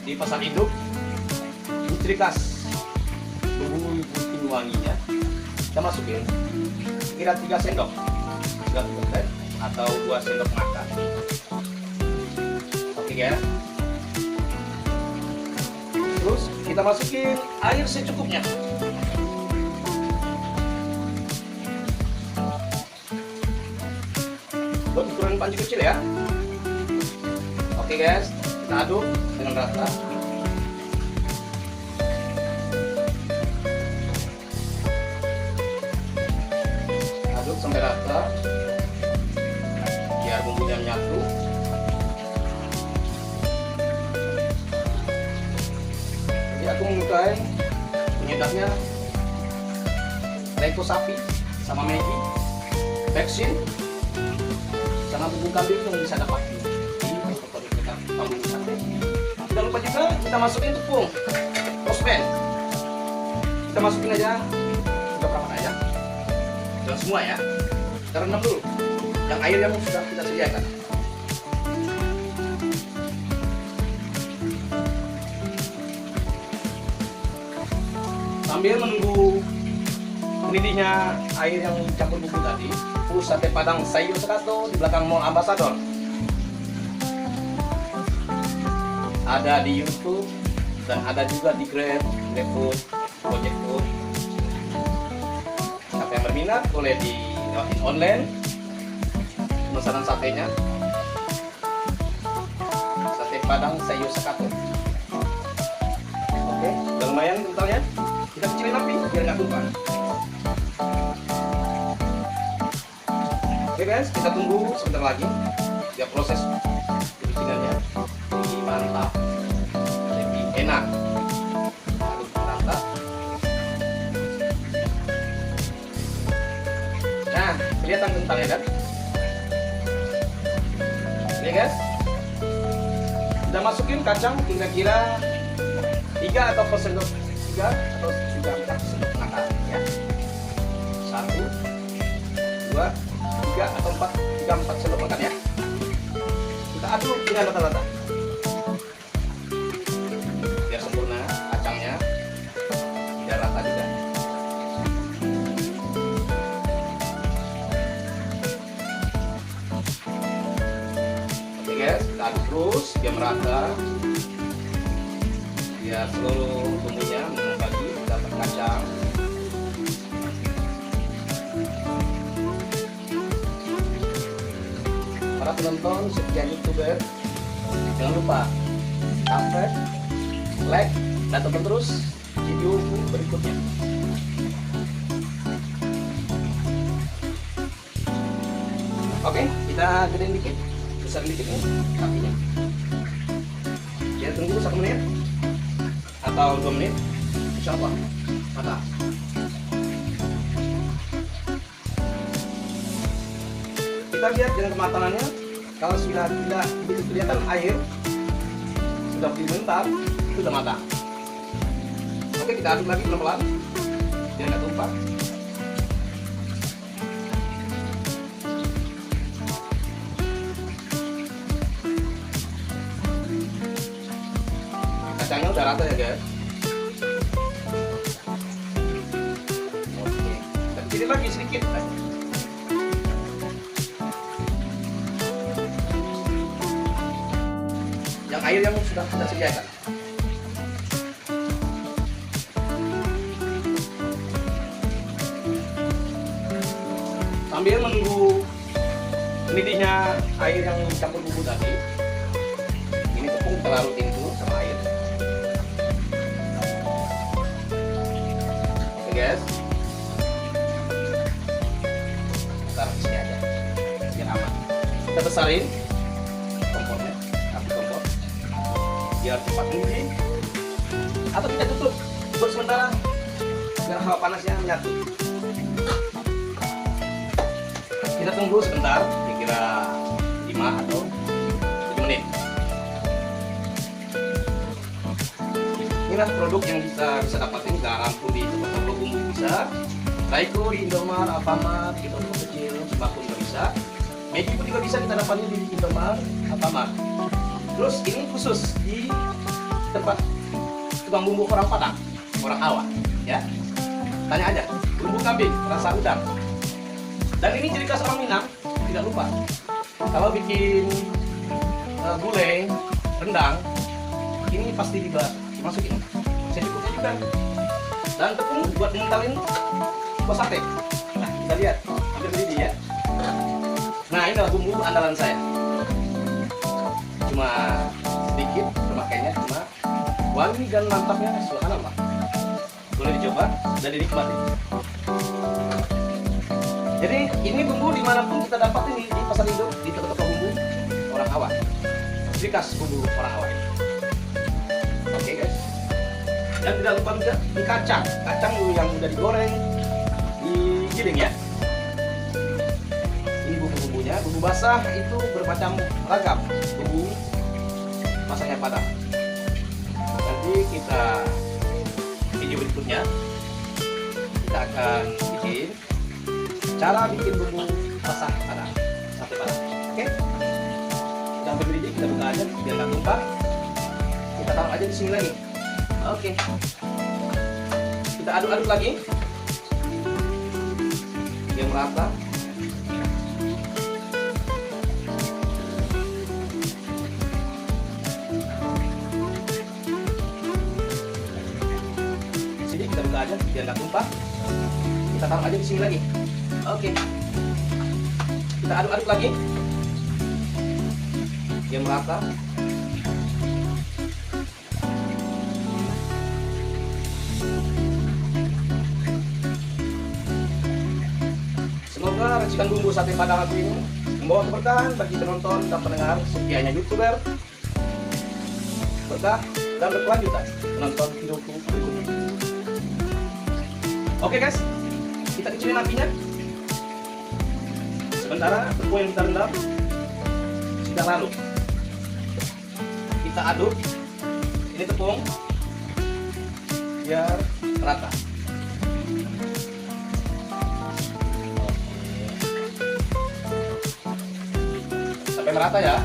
di pasar induk. Ini ciri khas bumbu bikin wanginya. Kita masukin kira 3 sendok teh atau 2 sendok makan. Oke ya. Terus kita masukin air secukupnya. Buat ukuran panci kecil ya. Oke guys, kita aduk dengan rata. Aduk sampai rata biar bumbunya menyatu. Jadi aku menyukai penyedapnya leko sapi sama Maggi, Beksin, sama bumbu kambing yang bisa dapat di kampung sate. Jangan lupa juga kita masukin tepung rosben. Kita masukin aja berapa aja, jangan semua ya. Kita rendam dulu yang air yang sudah kita sediakan. Sambil menunggu mendidihnya air yang campur bumbu tadi, sate Padang Sayur Sekato di belakang Mall Ambassador. Ada di YouTube dan ada juga di Grab, GrabFood, Gojek Food. Siapa yang berminat boleh dilewatin online pemesanan satenya. Sate Padang Sayur Sekato. Oke, udah lumayan kentalnya. Kita kecilin api biar nggak tumpah. Oke guys, kita tunggu sebentar lagi biar proses bikinannya lebih mantap, lebih enak. Aduk rata. Nah, kelihatan kentalnya kan? Ini guys, kita masukin kacang kira-kira 3 atau 4 sendok 3 atau juga 4 sendok makan ya. 1, 2, 3 atau 4 sendok makan ya. Kita aduk dengan rata-rata biar sempurna kacangnya, biar rata juga. Oke guys, kita aduk terus biar merata, biar seluruh bumbunya membagi dapat kacang. Para penonton setia YouTuber, jangan lupa subscribe, like, dan tonton terus video berikutnya. Oke, kita gedein dikit, besar dikit nih kakinya. Kita tunggu 1 menit atau 2 menit, insya Allah matang. Kita lihat dengan kematangannya. Kalau sudah tidak begitu kelihatan air, sudah berdiri bentar, itu sudah matang. Oke, kita aduk lagi pelan-pelan biar nggak tumpah. Kacangnya udah rata ya guys. Oke, kita kecilin lagi sedikit. Yang air yang sudah kita sediakan. Sambil menunggu mendidihnya air yang campur bumbu tadi, ini tepung kita larutin dulu sama air. Oke guys, taruh di sini aja biar aman. Kita besarin kompornya, api kompor biar cepat mendidih. Atau kita tutup buat sementara biar hawa panasnya menyatu. Kita tunggu sebentar, kira-kira 5 atau 7 menit. Inilah produk yang bisa dapatin garam pun di toko-toko bumbu bisa, Rayco di Indomaret, Alfamart, di toko kecil, sembako juga bisa. Maggi pun juga bisa kita dapatin di Indomaret, Alfamart. Terus ini khusus di tempat tukang bumbu orang Padang, orang Awak, ya. Tanya aja, bumbu kambing, rasa udang. Dan ini ciri khas orang Minang, tidak lupa. Kalau bikin gulai, rendang, ini pasti dimasukin. Secukupnya juga. Dan tepung buat mengentalin kuah sate. Nah, kita lihat, hampir mendidih ya. Nah, ini adalah bumbu andalan saya. Cuma sedikit pemakaiannya, cuma wangi dan mantapnya subhanallah. Boleh dicoba dan dinikmati. Jadi ini bumbu dimanapun kita dapatin di pasar induk, di toko-toko bumbu orang Awak. Ciri khas bumbu orang Awak ini. Oke guys. Dan tidak lupa juga di kacang yang udah digoreng, digiling ya. Ini bumbu-bumbunya, bumbu basah itu bermacam ragam. Bumbu masaknya Padang. Nanti kita video berikutnya kita akan bikin cara bikin bumbu basah Padang, sate Padang. Oke? Udah hampir mendidih, kita buka aja biar nggak tumpah. Kita taruh aja di sini lagi. Oke. Kita aduk-aduk lagi biar merata. Sini kita buka aja biar nggak tumpah. Kita taruh aja di sini lagi. Oke, kita aduk-aduk lagi biar merata. Semoga racikan bumbu sate Padang aku ini membawa keberkahan bagi penonton dan pendengar setianya YouTuber, berkah dan berkelanjutan menonton videoku berikutnya. Oke guys, kita kecilin apinya. Sementara tepung yang kita rendam sudah larut. Kita aduk ini tepung biar rata. Sampai merata ya.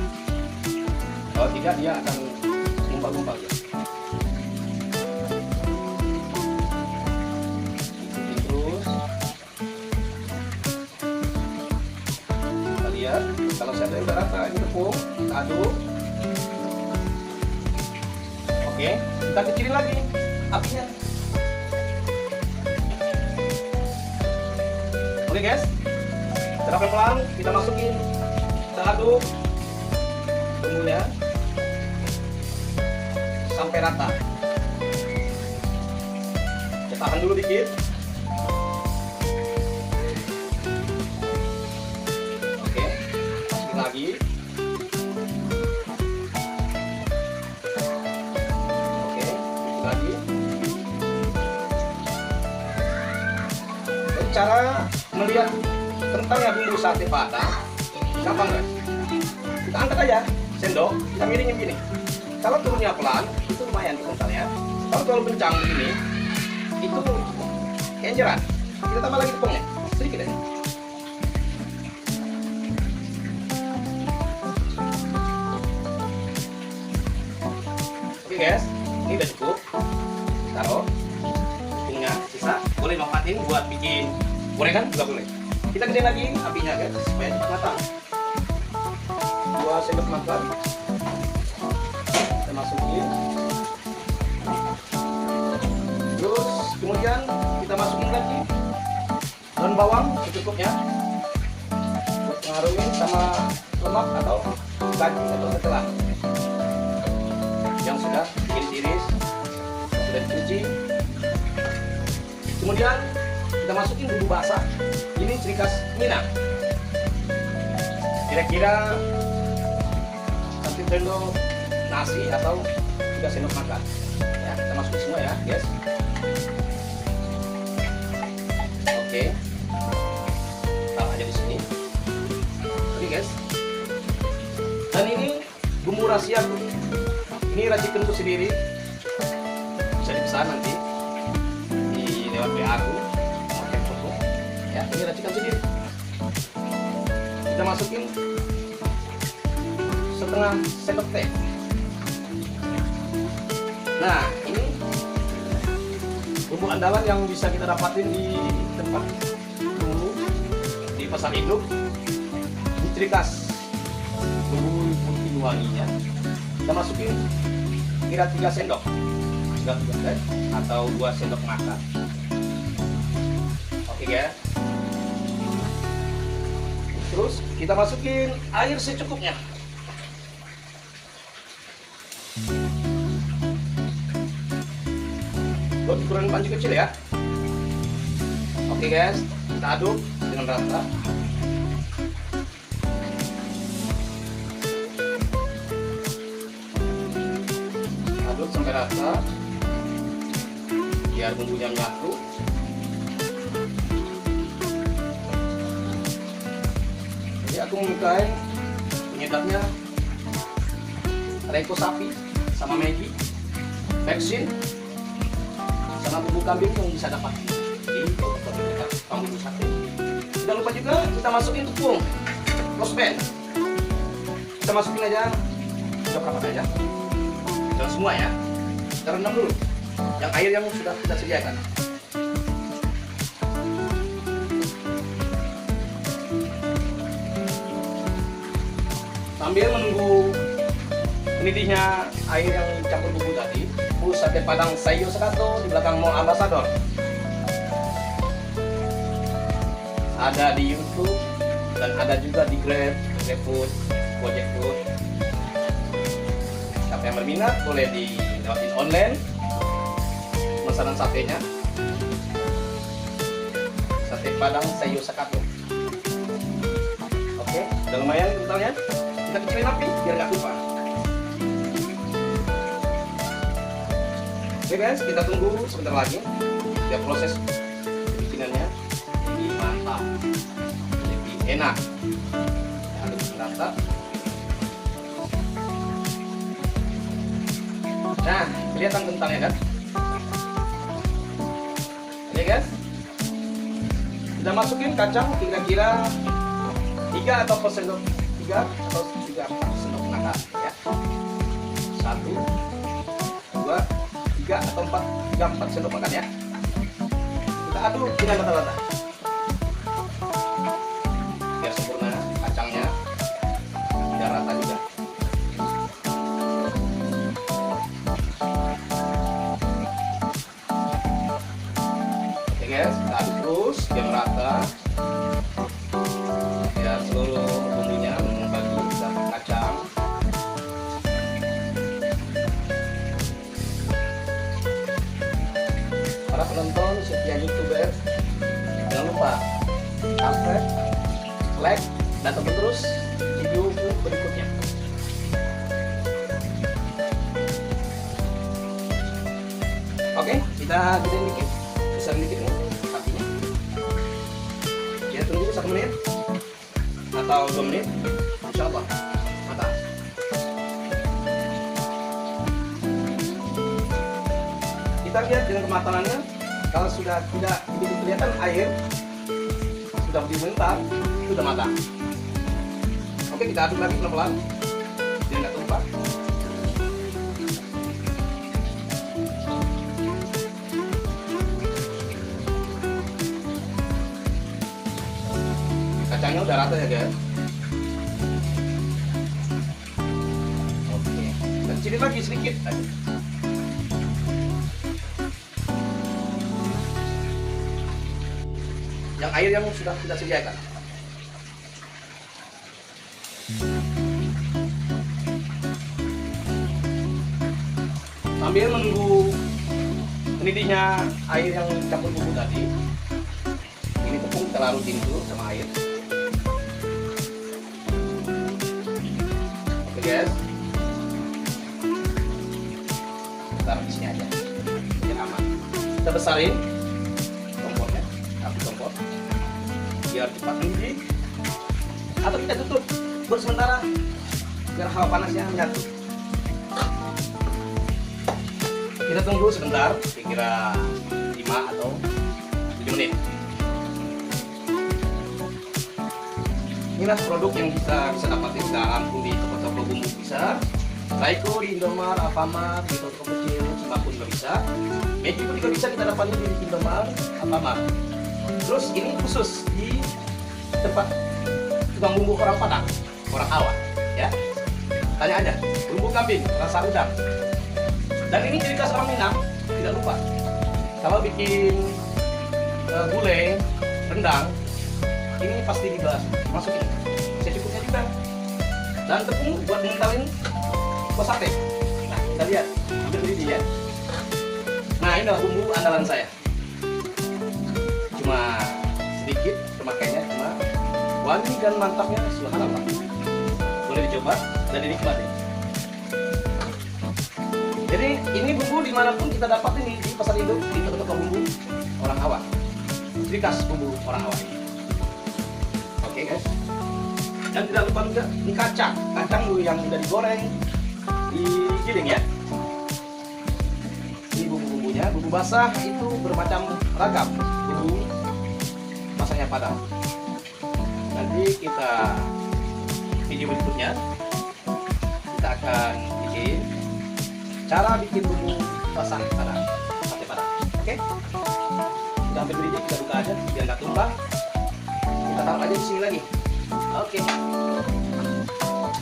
Kalau tidak dia akan gumpal-gumpal ya. Kalau saya udah rata, ini tepung kita aduk. Oke, kita kecilin lagi apinya. Oke guys, kita pelan-pelan kita masukin, kita aduk bumbunya sampai rata. Kita tahan dulu dikit. Lagi. Oke, lagi. Cara melihat kentangnya bumbu sate Padang gampang guys. Kita angkat aja sendok, kita miringin gini. Kalau turunnya pelan, itu lumayan kentalnya. Kalau terlalu kencang begini, itu kenjeran. Kita tambah lagi tepungnya, sedikit aja. Oke guys, ini udah cukup. Taruh tepungnya sisa, boleh manfaatin buat bikin gorengan juga boleh. Kita gedein lagi apinya guys supaya cepat matang. 2 sendok makan kita masukin. Terus kemudian kita masukin lagi daun bawang secukupnya. ngaruhin sama lemak atau daging atau tetelan yang sudah diiris, sudah dicuci. Kemudian kita masukin bumbu basah. Ini ciri khas Minang. Kira-kira 1 sendok nasi atau 3 sendok makan. Ya, kita masukin semua ya, guys. Oke. Taruh aja di sini. Oke, guys. Dan ini bumbu rahasia. Ini racikanku sendiri. Bisa dipesan nanti di lewat WA aku. Pakai foto. Ya, ini racikan sendiri. Kita masukin setengah sendok teh. Nah, ini bumbu andalan yang bisa kita dapatin di tempat bumbu di pasar induk. Ini ciri khas bumbu putih wanginya. Kita masukin kira 3 sendok, 3 teh atau 2 sendok makan. Oke ya. Terus kita masukin air secukupnya. Buat ukuran panci kecil ya. Oke guys, kita aduk dengan rata. Aduk sampai rata, biar bumbunya menyatu. Jadi aku menggunakan penyedapnya Reiko sapi sama Maggi, vaksin, sama bumbu kambing yang bisa dapat di bumbu sate. Jangan lupa juga kita masukin tepung losben. Kita masukin aja berapa aja, jangan semua ya. Kita rendam dulu yang air yang sudah kita sediakan. Sambil menunggu mendidihnya air yang campur bumbu tadi, sate Padang Sayur Sekato di belakang Mall Ambassador. Ada di YouTube dan ada juga di Grab, GrabFood, Gojek Food. Siapa yang berminat boleh dilewatin online pemesanan satenya. Sate Padang Sayur Sekato. Oke, udah lumayan kentalnya. Kita kecilin api biar nggak tumpah. Oke guys, kita tunggu sebentar lagi. Biar proses bikinannya lebih mantap, lebih enak. Aduk rata. Nah, kelihatan kentangnya kan? Oke guys, kita masukin kacang kira-kira 3 atau 4 sendok, 3 atau 4 sendok makan ya. 1, 2, 3 atau 4 sendok makan ya. Kita aduk dengan rata-rata biar sempurna kacangnya, biar rata juga. Oke guys, kita aduk terus biar merata, biar seluruh bumbunya membagi sama kacang. Para penonton setia YouTuber, jangan lupa subscribe, like, dan tonton terus video berikutnya. Oke, kita gedein dikit, besar dikit nih apinya. Kita tunggu 1 menit atau 2 menit, insya Allah matang. Kita lihat dengan kematangannya. Kalau sudah tidak begitu kelihatan air, sudah mentar, itu sudah matang. Oke, kita aduk lagi pelan-pelan biar nggak tumpah. Kacangnya udah rata ya guys. Oke, dan kecilin lagi sedikit aja. Yang air yang sudah kita sediakan. Sambil menunggu mendidihnya air yang campur bumbu tadi, ini tepung kita larutin dulu sama air. Oke guys, taruh di sini aja biar aman. Kita besarin kompornya, api kompor biar cepat mendidih, atau kita tutup buat sementara biar hawa panasnya menyatu. Kita tunggu sebentar, kira-kira 5 atau 7 menit. Inilah produk yang bisa dapatin dalam di toko-toko bumbu bisa. Raiko di Indomaret, Alfamart, di toko kecil, siapapun juga bisa. Magic pun juga bisa kita dapatnya di Indomaret, Alfamart. Terus ini khusus di tempat tukang bumbu orang Padang, orang Awak, ya. Tanya aja, bumbu kambing, rasa udang. Dan ini ciri khas orang Minang, tidak lupa. Kalau bikin gulai, rendang, ini pasti di gelas, masukin. Secukupnya juga. Dan tepung buat mengentalin kuah sate. Nah, kita lihat, ambil beli ya. Nah, ini adalah bumbu andalan saya. Cuma sedikit pemakainya, cuma wangi dan mantapnya subhanallah. Boleh dicoba dan dinikmati. Jadi ini bumbu dimanapun kita dapatin di pasar induk, di toko-toko bumbu orang Awak. Ciri khas bumbu orang Awak ini. Oke guys. Dan tidak lupa juga ini kacang dulu yang udah digoreng, digiling ya. Ini bumbu-bumbunya, bumbu basah itu bermacam ragam. Bumbu basahnya Padang. Nanti kita video berikutnya kita akan bikin cara bikin bumbu basah Padang, sate Padang. Oke? Kita ambil beri, kita buka aja biar nggak tumpah. Kita taruh aja di sini lagi. Oke.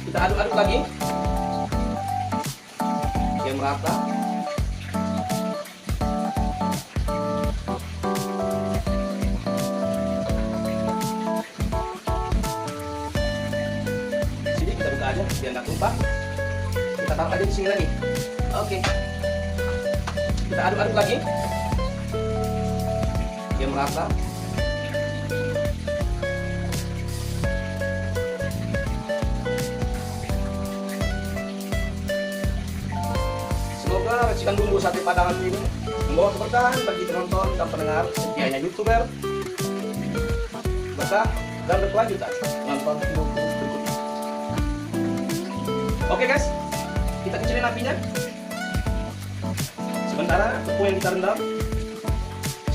Kita aduk-aduk lagi biar merata. Sini kita buka aja biar nggak tumpah. Kita taruh aja di sini lagi. Oke. Kita aduk-aduk lagi biar merata. Semoga racikan bumbu sate Padang ini membawa keberkahan bagi penonton dan pendengar setianya YouTuber, berkah dan berkelanjutan menonton video berikutnya. Oke guys, kita kecilin apinya. Sementara tepung yang kita rendam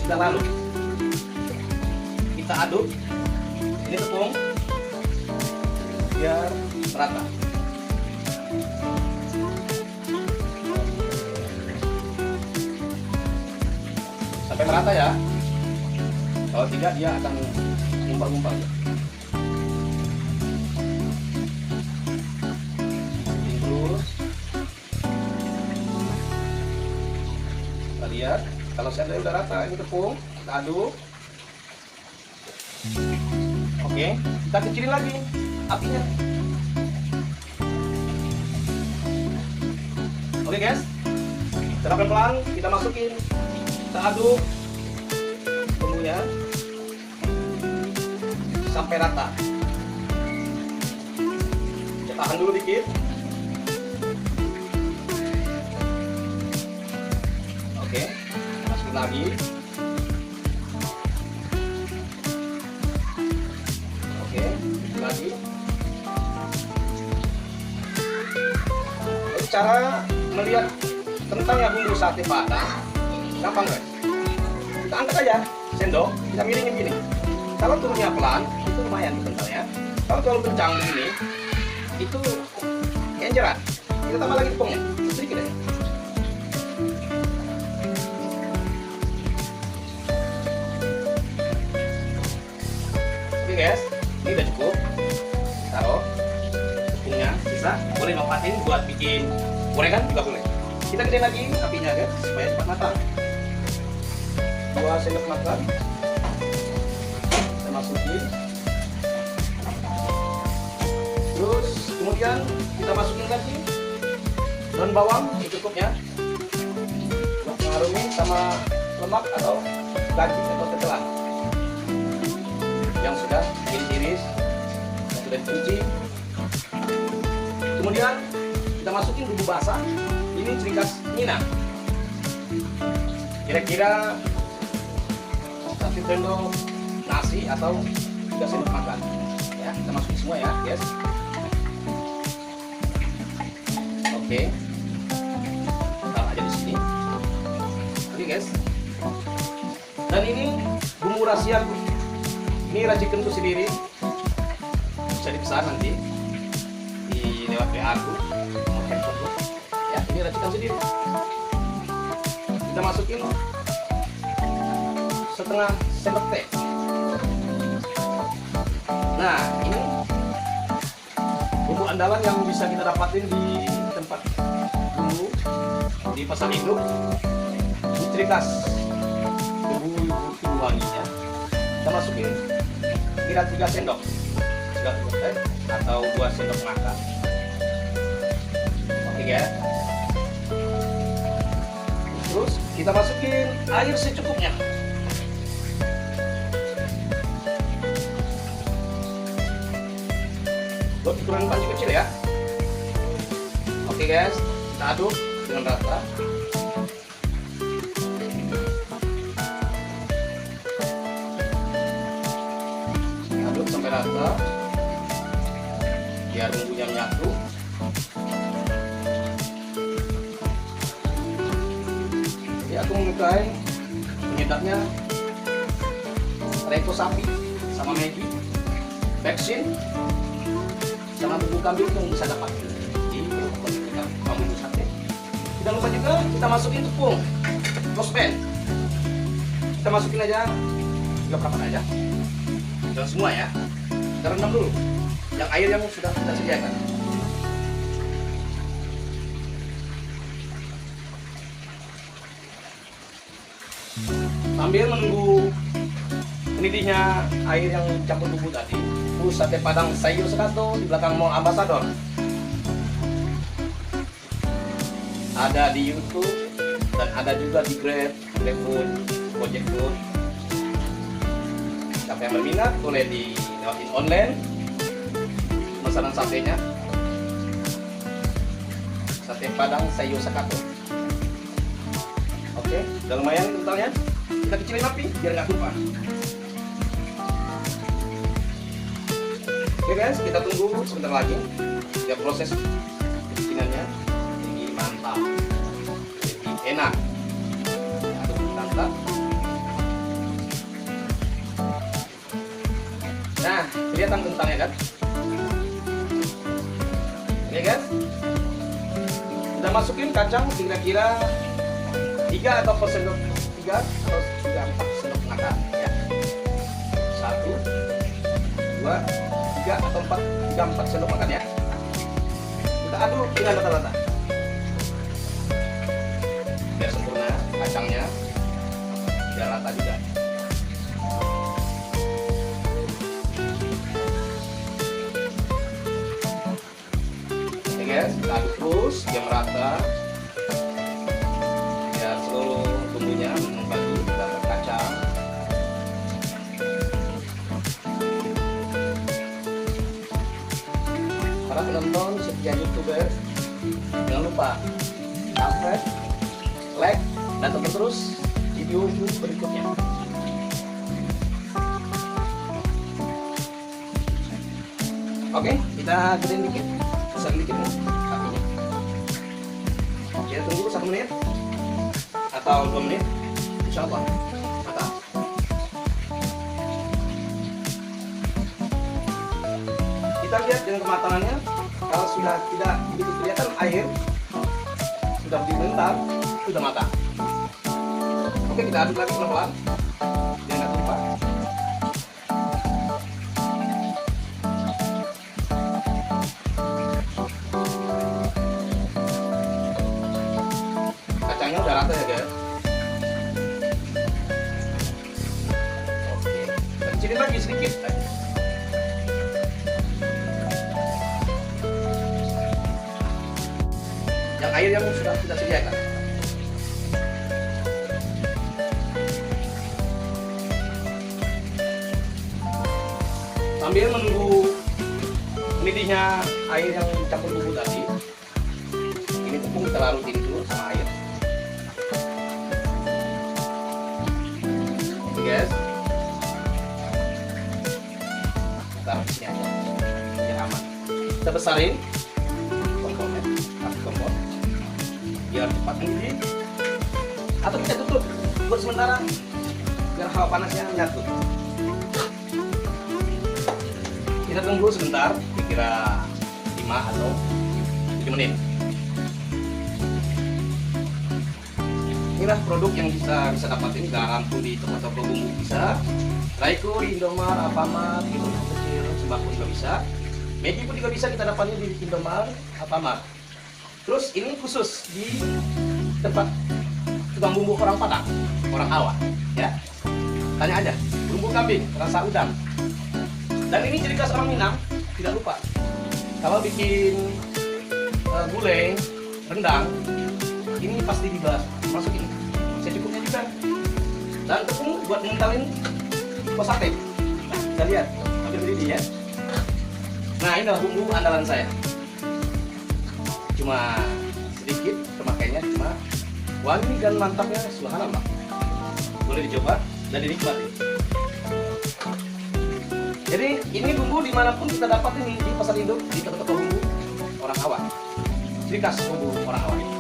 sudah larut. Kita aduk ini tepung biar merata. Sampai merata ya. Kalau tidak dia akan ngumpal-ngumpal. Terus kita lihat kalau seandainya udah rata ini tepung, kita aduk. Oke, kita kecilin lagi apinya. Oke guys, kita pelan-pelan kita masukin, kita aduk bumbunya sampai rata. Kita tahan dulu dikit. Oke, masukin lagi. Oke, lagi. Cara melihat kentangnya bumbu sate Padang gampang guys. Kita angkat aja sendok, kita miringin gini. Kalau turunnya pelan, itu lumayan kentalnya. Kalau terlalu kencang begini, itu kenceran. Kita tambah lagi tepungnya, sedikit aja. Oke guys, ini udah cukup. Taruh tepungnya, sisa boleh manfaatin buat bikin gorengan juga boleh. Kita gedein lagi apinya guys, supaya cepat matang. 2 sendok makan. Kita masukin. Terus kemudian kita masukin lagi daun bawang secukupnya untuk mengarungi sama lemak atau daging atau tetelan yang sudah diiris, yang sudah dicuci. Kemudian kita masukin bumbu basah. Ini ciri khas Minang. Kira-kira 1 sendok nasi atau 3 sendok makan. Ya, kita masukin semua ya, guys. Oke. Taruh aja di sini. Oke, guys. Dan ini bumbu rahasia. Ini racikanku sendiri. Bisa dipesan nanti di lewat WA aku, nomor handphone. Ya, ini racikan sendiri. Kita masukin setengah sendok teh. Nah, ini bumbu andalan yang bisa kita dapatin di tempat bumbu di pasar induk. Ini ciri khas bumbu wanginya. Kita masukin kira 3 sendok teh atau 2 sendok makan. Oke ya. Terus kita masukin air secukupnya. Buat ukuran panci kecil ya. Oke guys, kita aduk dengan rata. Aduk sampai rata. Biar bumbunya menyatu. Jadi aku menyukai penyedapnya reko sapi sama Maggi, Beksin, sama bumbu kambing yang bisa dapat di bumbu sate. Tidak lupa juga kita masukin tepung sospen. Kita masukin aja 3 perapat aja. Jangan semua ya. Kita rendam dulu yang air yang sudah kita sediakan. Sambil menunggu mendidihnya air yang campur bumbu tadi, sate padang sayur sekato di belakang Mall Ambassador. Ada di YouTube dan ada juga di Grab, GrabFood, Gojek Food. Siapa yang berminat boleh dilewatin online. Pesanan satenya, sate padang sayur sekato. Oke, udah lumayan kentalnya. Kita kecilin api biar nggak tumpah. Oke guys, kita tunggu sebentar lagi. Ya, proses bikinannya ini mantap, jadi enak. Aduk mantap. Nah, kelihatan kentangnya kan? Oke guys, kita masukin kacang kira-kira 3 atau 4 sendok, 3 atau 4 sendok makan ya. 1, 2, 3 atau 4 sendok makan ya. Kita aduk dengan rata-rata biar sempurna kacangnya, biar rata juga. Oke guys, kita aduk terus biar merata, biar seluruh bumbunya membagi dalam kacang. Para penonton setia YouTuber, jangan lupa subscribe, like, dan tonton terus video berikutnya. Oke, kita gedein dikit, besar dikit nih kakinya. Kita tunggu 1 menit atau 2 menit, insya Allah matang. Kita lihat dengan kematangannya. Kalau sudah tidak begitu kelihatan air, sudah dibentar, sudah matang. Oke, kita aduk lagi pelan-pelan biar nggak tumpah. Kacangnya udah rata ya guys. Oke, kita kecilin lagi sedikit. air yang sudah kita sediakan. Sambil menunggu mendidihnya air yang campur bumbu tadi, ini tepung kita larutin dulu sama air. Oke guys, taruh di sini aja biar aman. Kita besarin kompornya, api kompor biar cepat mendidih. Atau kita tutup buat sementara biar hawa panasnya menyatu. Kita tunggu sebentar, kira 5 atau 7 menit. Inilah produk yang bisa dapatin garam pun di toko-toko bumbu bisa, Raico, Indomart, Alfamart, gitu kecil, sembako juga bisa, Maggi pun juga bisa kita dapatnya di Indomart, Alfamart. Terus ini khusus di tempat tukang bumbu orang Padang, orang Awak, ya. Tanya aja, bumbu kambing, rasa udang. Dan ini ciri khas orang Minang, tidak lupa. Kalau bikin gulai, rendang, ini pasti dibahas, masukin secukupnya juga. Dan tepung buat ngentalin kuah sate. Nah, kita lihat, ambil mendidih ya. Nah, ini adalah bumbu andalan saya. Cuma sedikit pemakaiannya, cuma wangi dan mantapnya subhanallah. Boleh dicoba dan dinikmati. Jadi ini bumbu dimanapun kita dapat ini di pasar induk, di toko-toko bumbu orang Awak. Ciri khas bumbu orang Awak ini.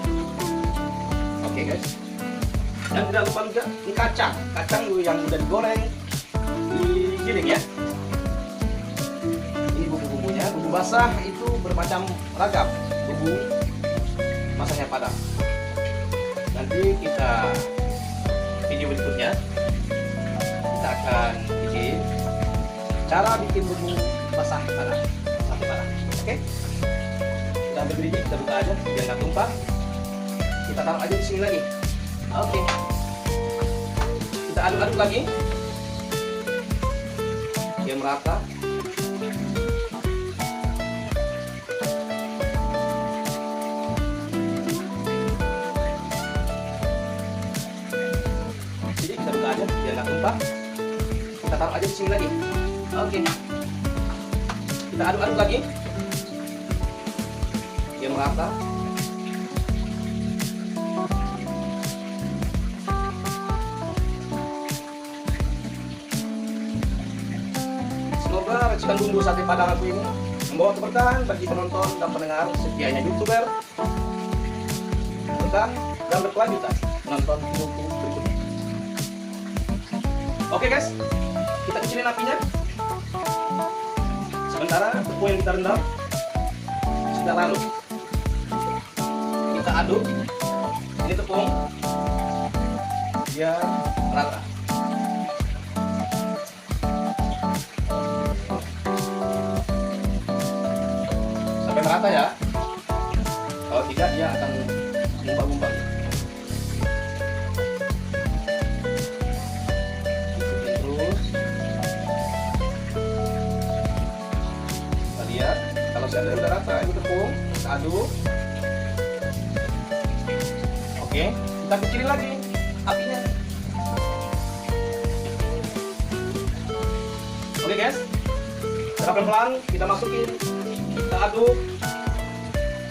Oke guys. Dan tidak lupa juga ini kacang yang sudah digoreng, digiling ya. Ini bumbu-bumbunya, bumbu basah itu bermacam ragam, bumbu masaknya Padang. Nanti kita video berikutnya kita akan bikin cara bikin bumbu basah Padang, sate Padang. Oke? Kita ambil mendidih, kita buka aja biar nggak tumpah. Kita taruh aja di sini lagi. Oke. Kita aduk-aduk lagi biar merata. Jadi kita buka aja biar nggak tumpah. Kita taruh aja di sini lagi. Oke, kita aduk-aduk lagi biar merata. Semoga racikan bumbu sate Padang aku ini membawa keberkahan bagi penonton dan pendengar setianya YouTuber, berkah dan berkelanjutan menonton video berikutnya. Oke guys, kita kecilin apinya. Sementara tepung yang kita rendam sudah larut. Kita aduk ini tepung biar rata. Sampai merata ya. Kalau tidak dia akan ngumpal-ngumpal. Kalau saya udah rata ini tepung, kita aduk. Oke, kita kecilin lagi apinya. Oke guys, kita pelan-pelan kita masukin, kita aduk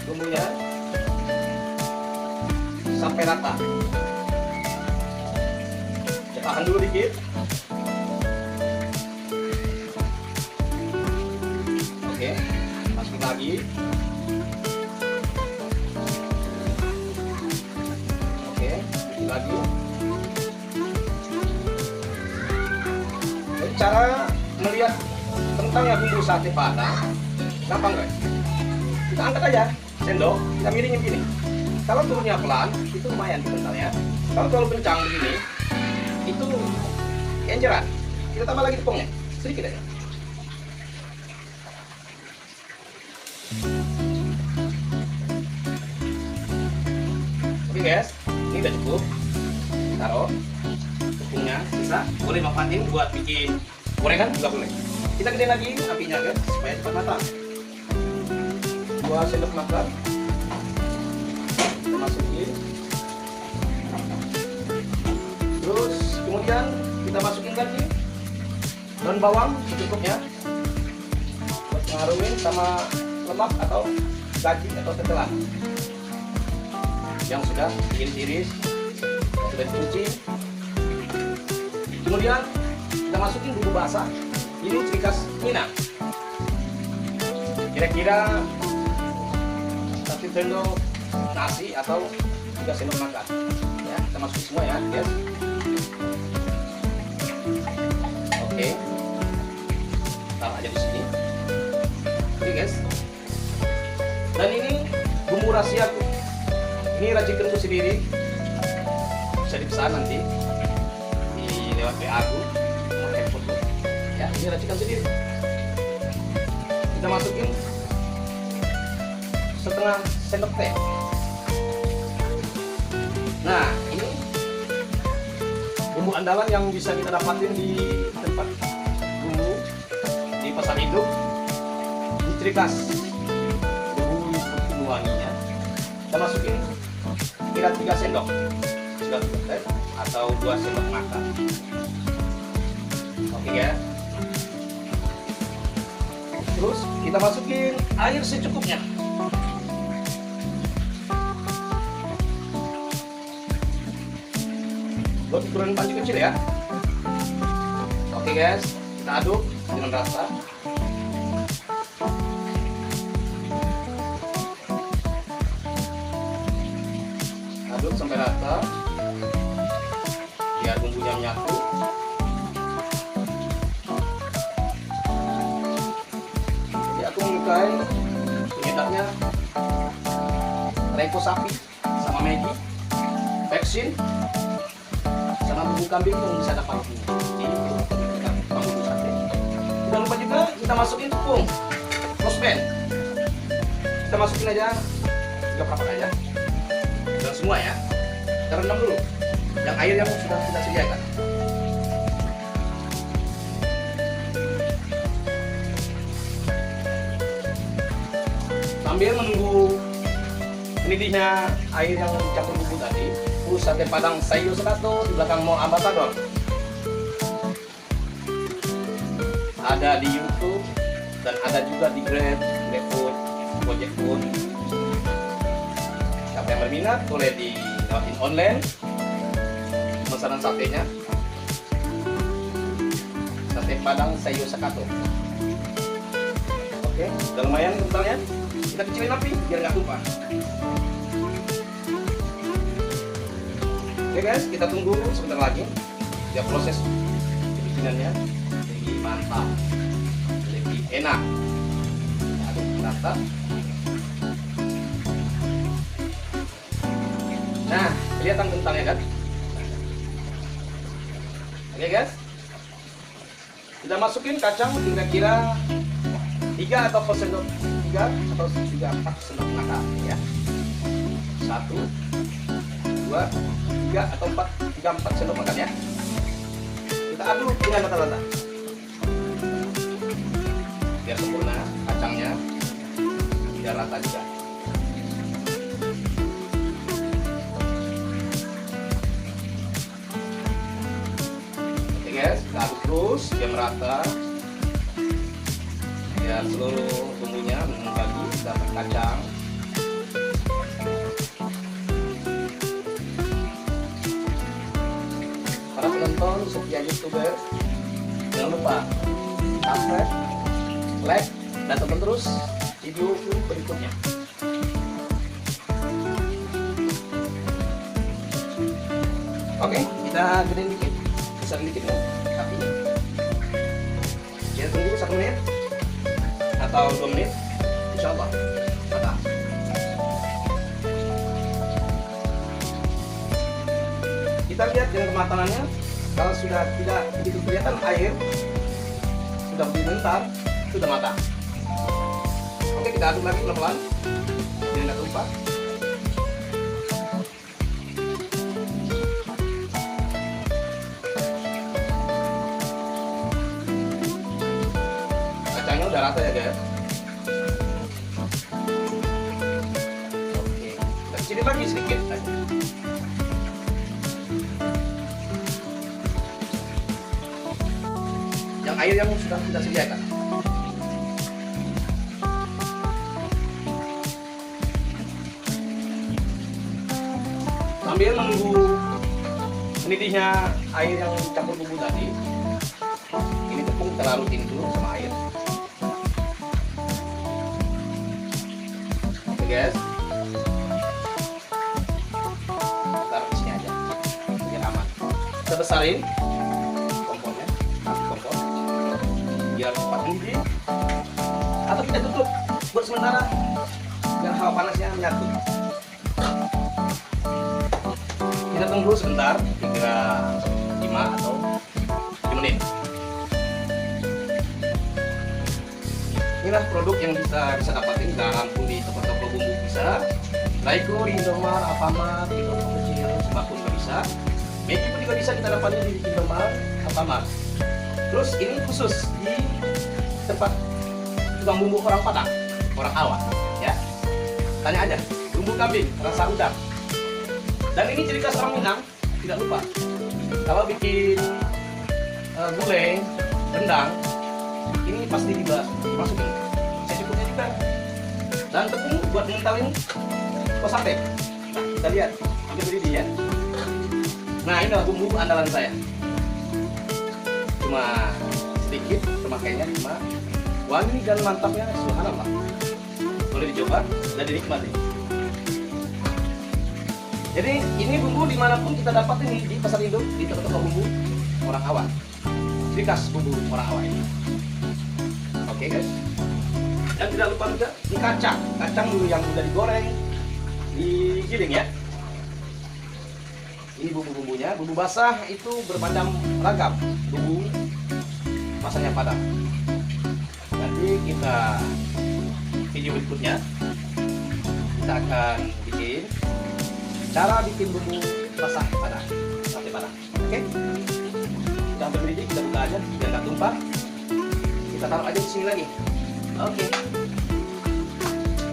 bumbunya sampai rata. Kita tahan dulu dikit. Oke, masukin lagi. Oke, masukin lagi. Jadi cara melihat kentangnya bumbu sate Padang gampang guys. Kita angkat aja sendok, kita miringin gini. Kalau turunnya pelan, itu lumayan kentalnya. Kalau terlalu kencang begini, itu enceran. Kita tambah lagi tepungnya, sedikit aja. Oke guys, ini udah cukup. Taruh tepungnya, sisa boleh manfaatin buat bikin gorengan juga boleh. Kita gedein lagi apinya guys, supaya cepat matang. 2 sendok makan. masukin. Terus kemudian kita masukin lagi daun bawang secukupnya buat ngaruhin sama lemak atau daging atau tetelan yang sudah diiris-iris, sudah dicuci. Kemudian kita masukin bumbu basah. Ini ciri khas Minang. Kira-kira 1 sendok nasi atau 3 sendok makan. Ya, kita masukin semua ya, guys. Oke, taruh aja di sini. Oke, guys. Dan ini bumbu rahasia. Ini racikanku sendiri. Bisa dipesan nanti di lewat WA aku, nomor handphone. Ya, ini racikan sendiri. Kita masukin setengah sendok teh. Nah, ini bumbu andalan yang bisa kita dapatin di tempat bumbu di pasar hidup. Ini ciri khas bumbu wanginya. Kita masukin kira 3 sendok sudah teh atau 2 sendok makan. Oke ya. Terus kita masukin air secukupnya. Buat ukuran panci kecil ya. Oke guys, kita aduk dengan rata. Aduk sampai rata biar bumbunya menyatu. Jadi aku menggunakan penyedapnya reko sapi sama Maggi, vaksin sama bumbu kambing yang bisa dapat di bumbu sate. Jangan lupa juga kita masukin tepung rosben. Kita masukin aja 3 perapot aja. Dan semua ya, kita rendam dulu yang air yang sudah kita sediakan. Sambil menunggu mendidihnya air yang dicampur bumbu tadi, sate Padang Sayur Sekato di belakang Mall Ambassador. Ada di YouTube dan ada juga di Grab, GrabFood, GojekFood. Siapa yang berminat boleh dilewatin online pemesanan satenya. Sate Padang Sayur Sekato. Oke, udah lumayan kentangnya. Kita kecilin api biar nggak tumpah. Oke guys, kita tunggu sebentar lagi. Dia proses bikinannya lebih mantap, lebih enak. Aduk rata. Nah, kelihatan kentangnya kan? Oke guys, kita masukin kacang kira-kira 3 atau 4 sendok, 3 atau 3-4 sendok makan ya. 1, 2, 3 atau 4 sendok makan ya. Kita aduk dengan rata-rata biar sempurna kacangnya, biar rata juga. Oke guys, kita aduk terus biar merata, biar seluruh bumbunya membagi dapat kacang. Para penonton setia YouTuber, jangan lupa subscribe, like, dan tonton terus video berikutnya. Oke, kita gedein dikit, besar dikit nih apinya. Kita tunggu 1 menit atau 2 menit, insya Allah matang. Kita lihat dengan kematangannya. Kalau sudah tidak begitu kelihatan air, sudah mengental, sudah matang. Oke, kita aduk lagi pelan-pelan biar nggak tumpah. Kacangnya udah rata ya guys. Oke, kita kecilin lagi sedikit. Yang air yang sudah kita sediakan. Sambil menunggu mendidihnya air yang campur bumbu tadi, ini tepung kita larutin dulu sama air. Oke guys, taruh di sini aja biar aman. Kita besarin kompornya, kompor biar cepat mendidih. Atau kita tutup buat sementara biar hawa panasnya menyatu. Kita tunggu sebentar, kira 5 atau 7 menit. Inilah produk yang bisa dapatin garam pun di toko-toko bumbu bisa, Raiko, Indomart, Alfamart, di toko kecil, sembako juga bisa. Maggi pun juga bisa kita dapatin di Indomart, Alfamart. Terus ini khusus di tempat tukang bumbu orang Padang, orang awam, ya. Tanya aja, bumbu kambing, rasa udang. Dan ini ciri khas orang Minang, tidak lupa. Kalau bikin gulai, rendang, ini pasti dimasukin. Secukupnya juga. Dan tepung buat mengentalin kos sate. Nah, kita lihat, ini berdiri ya. Nah, ini adalah bumbu andalan saya. Cuma sedikit pemakainya, cuma wangi dan mantapnya subhanallah. Boleh dicoba dan dinikmati. Jadi ini bumbu dimanapun kita dapatin di pasar induk, di toko-toko bumbu orang awam. Ciri khas bumbu orang awam ini. Oke guys. Dan tidak lupa juga ini kacang dulu yang sudah digoreng, digiling ya. Ini bumbu-bumbunya, bumbu basah itu bermacam ragam, bumbu masanya Padang. Nanti kita video berikutnya kita akan bikin cara bikin bumbu basah Padang, sate Padang. Oke? Kita ambil mendidih, kita buka aja biar nggak tumpah. Kita taruh aja di sini lagi. Oke.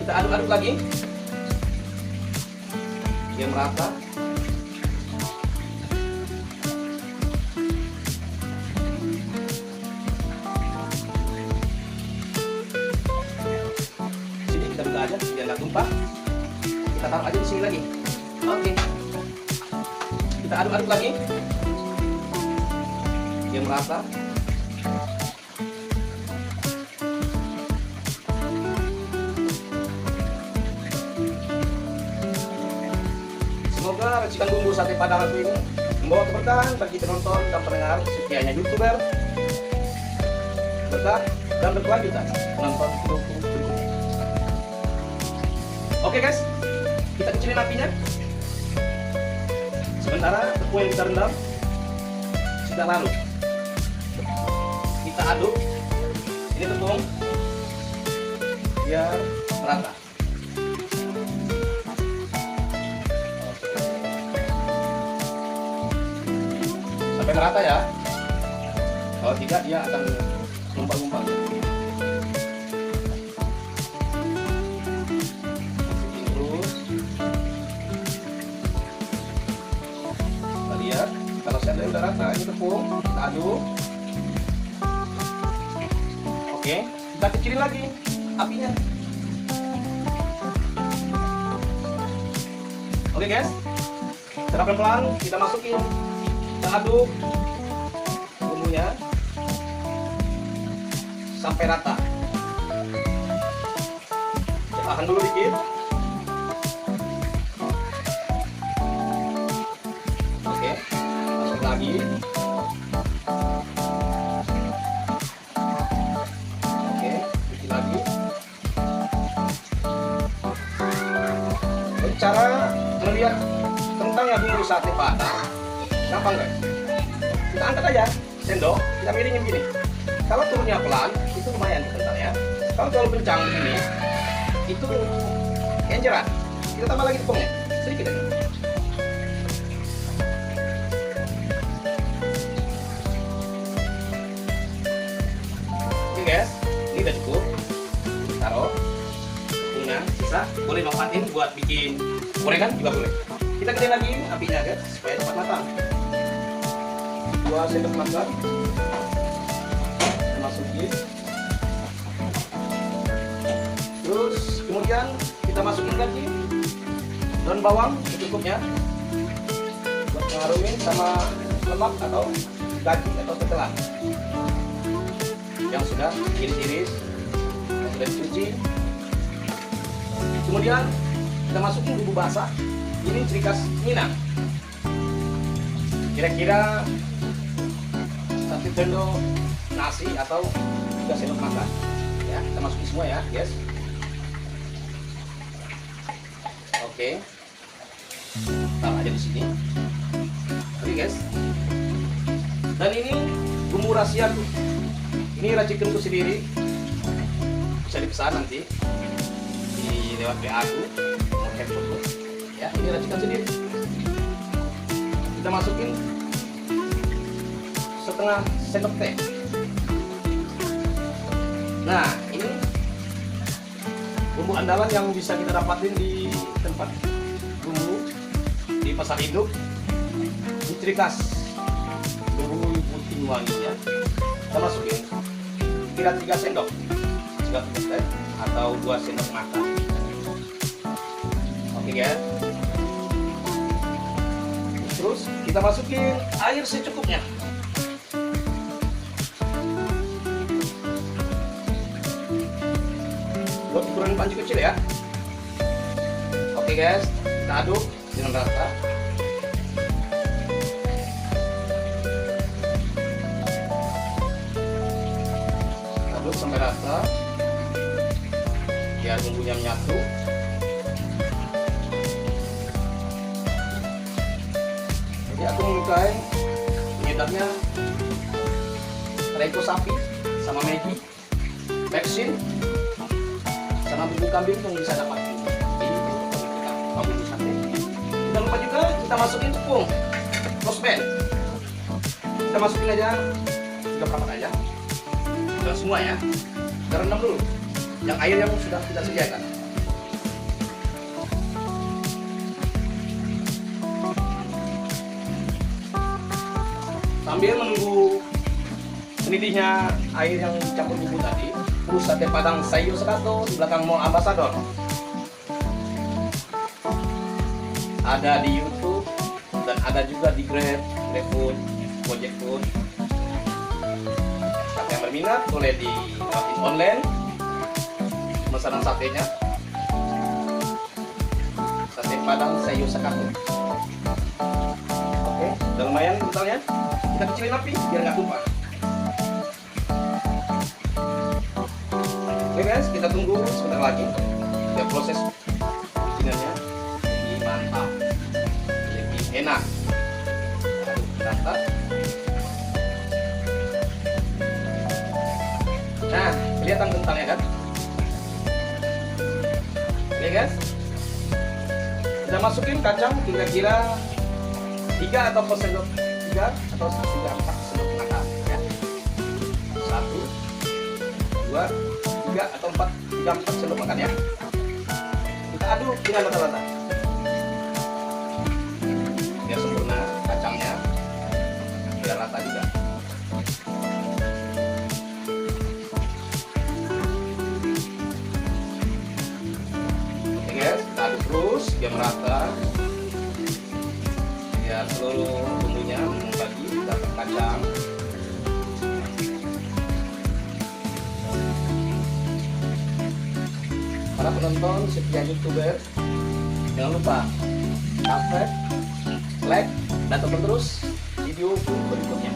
Kita aduk-aduk lagi biar merata. Sini kita buka aja biar nggak tumpah. Kita taruh aja di sini lagi. Oke, kita aduk-aduk lagi biar merata. Semoga racikan bumbu sate Padang aku ini membawa keberkahan bagi penonton dan pendengar setianya YouTuber, berkah dan berkelanjutan menonton videoku berikutnya. Oke guys, kita kecilin apinya. Sementara tepung yang kita rendam sudah larut. Kita aduk ini tepung biar merata. Sampai merata ya. Kalau tidak dia akan ngumpal-ngumpal. Lihat, kalau saya udah rata ini tepung, kita aduk. Oke, kita kecilin lagi apinya. Oke guys, secara pelan-pelan kita masukin, kita aduk bumbunya sampai rata. Kita tahan dulu dikit. Lagi. Oke, bikin lagi. Dan cara melihat kentangnya bumbu sate Padang gampang guys. Kita angkat aja sendok, kita miringin gini. Kalau turunnya pelan, itu lumayan kentangnya. Kalau terlalu kencang begini, itu enceran. Kita tambah lagi tepungnya, sedikit aja. Guys, ini udah cukup. Taruh tepungnya, sisa boleh manfaatin buat bikin gorengan juga boleh. Kita gedein lagi apinya guys, supaya cepat matang. 2 sendok makan. Kita masukin. Terus kemudian kita masukin lagi daun bawang secukupnya buat ngarumin sama lemak atau gaji atau tetelan yang sudah iris-iris, yang sudah dicuci. Kemudian kita masukin bumbu basah. Ini ciri khas Minang. Kira-kira 1 sendok nasi atau 3 sendok makan. Ya, kita masukin semua ya, guys. Oke. Taruh aja di sini. Oke, guys. Dan ini bumbu rahasia tuh. Ini racikanku sendiri. Bisa dipesan nanti di lewat WA aku, nomor handphone. Ya, ini racikan sendiri. Kita masukin setengah sendok teh. Nah, ini bumbu andalan yang bisa kita dapatin di tempat bumbu di pasar induk. Ini ciri khas bumbu putih wanginya. Kita masukin kira 3 sendok teh atau 2 sendok makan. Oke ya. Terus kita masukin air secukupnya. Buat ukuran panci kecil ya. Oke guys, kita aduk dengan rata. Aduk sampai rata. Biar bumbunya menyatu. Jadi aku menyukai penyedapnya reko sapi sama Maggi, Peksin, sama bumbu kambing yang bisa dapat di bumbu sate. Jangan lupa juga kita masukin tepung rosben. Kita masukin aja 3 perempat aja. Jangan semua ya. Kita rendam dulu yang air yang sudah kita sediakan. Sambil menunggu mendidihnya air yang campur bumbu tadi, terus sate padang sayur sekato di belakang Mall Ambassador. Ada di YouTube dan ada juga di Grab, GrabFood, GojekFood. Siapa yang berminat boleh di online pesanan satenya. Sate padang sayur sekato. Oke, udah lumayan kentalnya. Kita kecilin api biar nggak tumpah. Oke guys, kita tunggu sebentar lagi. Biar proses bikinannya lebih mantap, lebih enak. Aduk rata. Nah, kelihatan kentalnya kan? Oke guys, kita masukin kacang kira-kira 3 atau 4 sendok, 3 atau 4 sendok makan ya. 1, 2, 3 atau 4 sendok makan ya. Kita aduk dengan rata-rata biar sempurna kacangnya, biar rata juga. Oke guys, kita aduk terus biar merata, biar seluruh bumbunya membagi dapat kacang. Para penonton setia YouTuber, jangan lupa subscribe, like, dan tonton terus video berikutnya.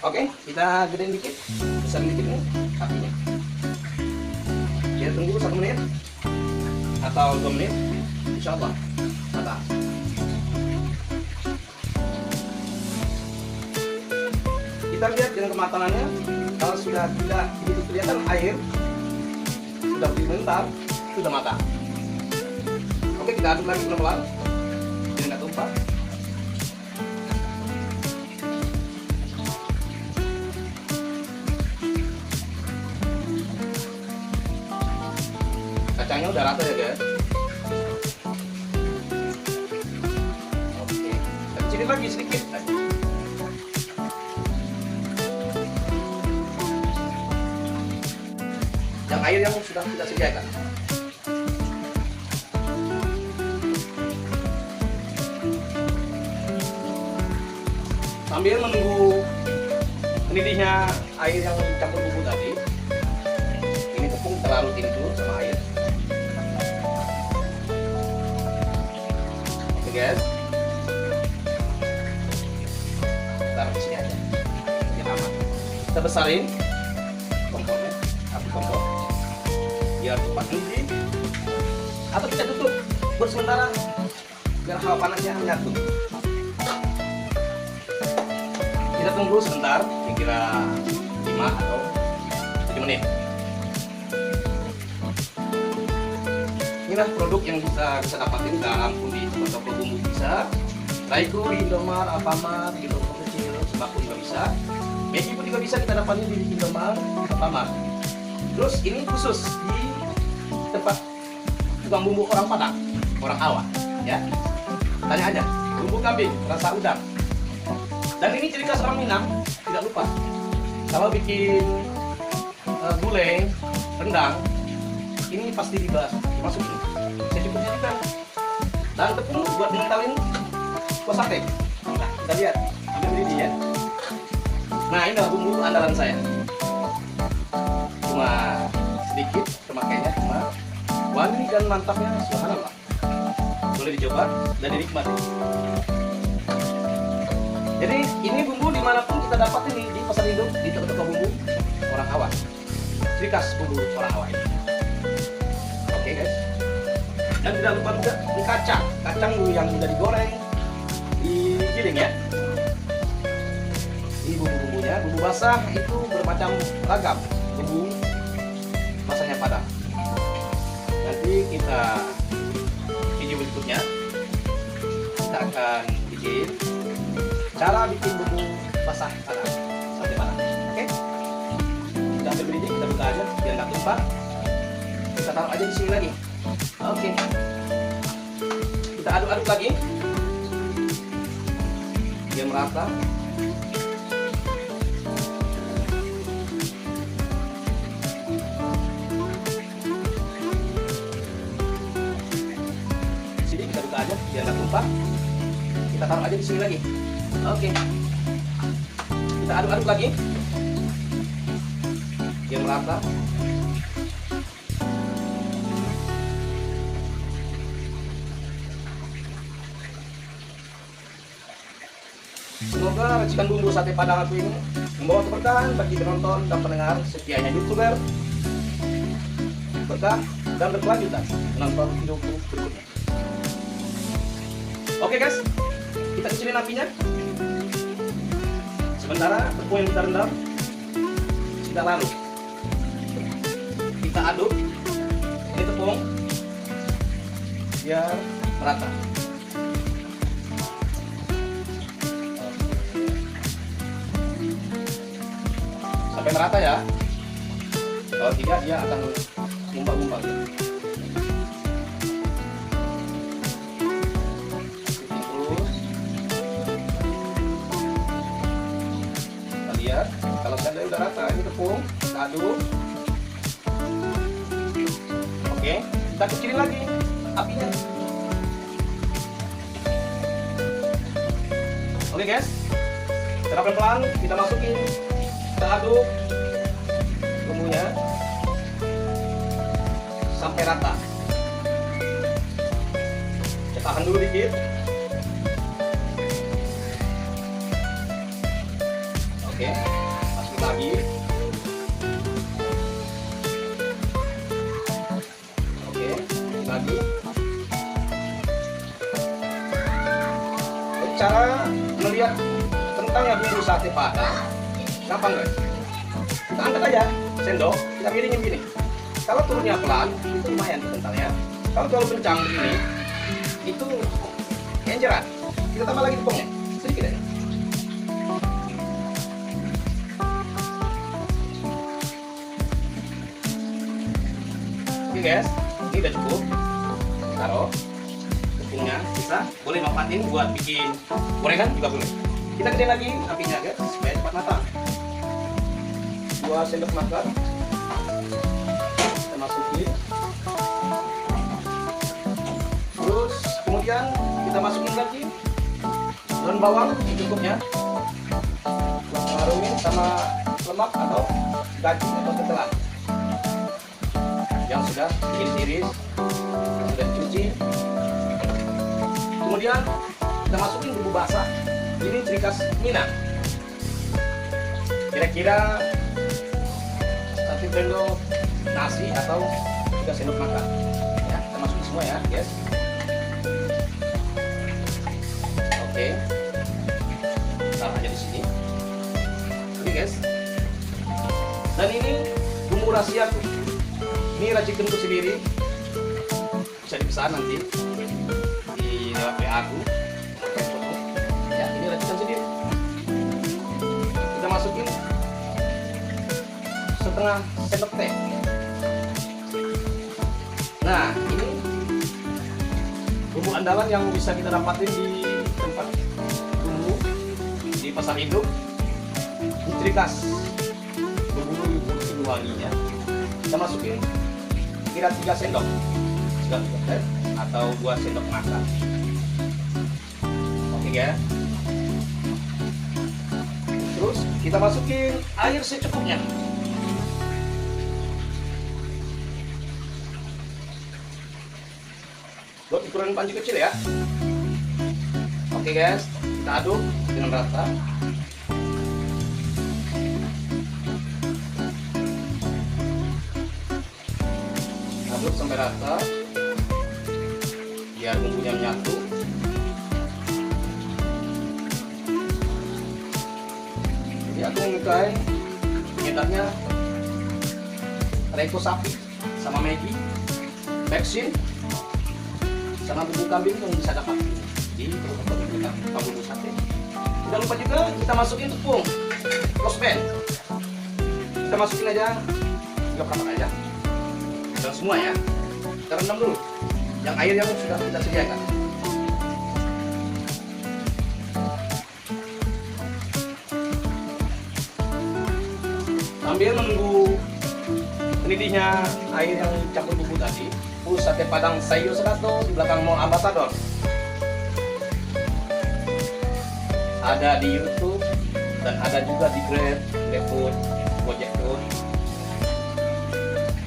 Oke, kita gedein dikit, besar dikit nih apinya. Kita tunggu 1 menit atau 2 menit, insya Allah matang. Kita lihat dengan kematangannya. Kalau sudah tidak begitu kelihatan air, sudah berbentar, sudah matang. Oke, kita aduk lagi pelan-pelan biar nggak tumpah. udah rata ya guys. Oke, kita kecilin lagi sedikit. Yang air yang sudah kita sediakan. Sambil menunggu mendidihnya air yang campur bumbu tadi, ini tepung kita larutin dulu sama air. Oke guys, taruh di sini aja biar aman. Kita besarin kompornya, api kompor biar cepat mendidih, atau kita tutup buat sementara biar hawa panasnya menyatu. Kita tunggu sebentar, kira-kira 5 atau 7 menit. Inilah produk yang bisa dapatin dalam di toko-toko bumbu bisa. Raiko, Indomart, Alfamart, di toko kecil, sembako juga bisa. Magic pun juga bisa kita dapatnya di Indomart, Alfamart. Terus ini khusus di tempat tukang bumbu orang Padang, orang Awak, ya. Tanya aja, bumbu kambing, rasa udang. Dan ini ciri khas orang Minang, tidak lupa. Kalau bikin gulai, rendang, ini pasti dimasukin. Secukupnya juga. Dan tepung buat mengentalin kuah sate. Nah, kita lihat, sudah mendidih ya. Nah, ini adalah bumbu andalan saya. Cuma sedikit pemakainya, cuma wangi dan mantapnya subhanallah. Boleh dicoba dan dinikmati. Jadi ini bumbu dimanapun kita dapat ini di pasar induk, di toko-toko bumbu orang Awak. Ciri khas bumbu orang Awak ini. Oke guys. Dan tidak lupa juga ini kacang yang sudah digoreng, digiling ya. Ini bumbu-bumbunya, bumbu basah itu bermacam ragam. Bumbu basahnya Padang. Nanti kita video berikutnya kita akan bikin cara bikin bumbu basah Padang sate Padang. Oke, kita ambil mendidih, kita buka aja biar nggak tumpah. Kita taruh aja di sini lagi. Oke, kita aduk-aduk lagi biar merata. Sini kita buka aja biar nggak tumpah. Kita taruh aja di sini lagi. Oke, kita aduk-aduk lagi biar merata. Semoga racikan bumbu sate Padang aku ini membawa keberkahan bagi penonton dan pendengar setianya YouTuber, berkah dan berkelanjutan menonton videoku berikutnya. Oke guys, kita kecilin apinya. Sementara tepung yang kita rendam sudah larut. Kita aduk ini tepung biar merata. Sampai merata ya. Kalau tidak dia akan ngumpal-ngumpal. Lihat, kalau seandainya udah rata ini tepung, kita aduk. Oke, kita kecilin lagi apinya. Oke guys, kita pelan-pelan kita masukin, kita aduk bumbunya sampai rata. Kita tahan dulu dikit. Oke, masukin lagi. Oke, lagi. Cara melihat kentangnya bumbu sate Padang gampang guys. Kita angkat aja sendok, kita miringin gini. Kalau turunnya pelan, itu lumayan kentalnya. Kalau terlalu kencang begini, itu enceran. Kita tambah lagi tepungnya, sedikit aja. Oke guys, Ini udah cukup. Taruh tepungnya, bisa. Boleh manfaatin buat bikin gorengan juga boleh. Kita gedein lagi apinya guys, supaya cepat matang. 2 sendok makan. Kita masukin. Terus kemudian kita masukin lagi daun bawang secukupnya. Harumin sama lemak atau daging atau tetelan yang sudah iris-iris, sudah dicuci. Kemudian kita masukin bumbu basah. Ini ciri khas Minang. Kira-kira 1 sendok nasi atau 3 sendok makan. Ya, kita masukin semua ya, guys. Oke. Taruh aja di sini. Oke, guys. Dan ini bumbu rahasia. Ini racikanku sendiri. Bisa dipesan nanti di lewat WA aku. Ya, ini racikan sendiri. Kita masukin setengah sendok teh. Nah, ini bumbu andalan yang bisa kita dapatin di tempat bumbu di pasar induk. Ini ciri khas bumbu wanginya. Kita masukin kira 3 sendok teh atau 2 sendok makan. Oke ya. Terus kita masukin air secukupnya. Buat ukuran panci kecil ya. Oke guys, kita aduk dengan rata. Aduk sampai rata biar bumbunya menyatu. Jadi aku menyukai penyedapnya reko sapi sama Maggi, beksin, sama bumbu kambing yang bisa dapat di toko bumbu sate. Jangan lupa juga kita masukin tepung rosben. Kita masukin aja 3 perempat aja. Dan semua ya. Kita rendam dulu yang air yang sudah kita sediakan. Sambil menunggu mendidihnya air yang campur bumbu tadi, sate Padang sayur sekato di belakang Mall Ambassador. Ada di YouTube dan ada juga di Grab, GoFood, Gojek Food.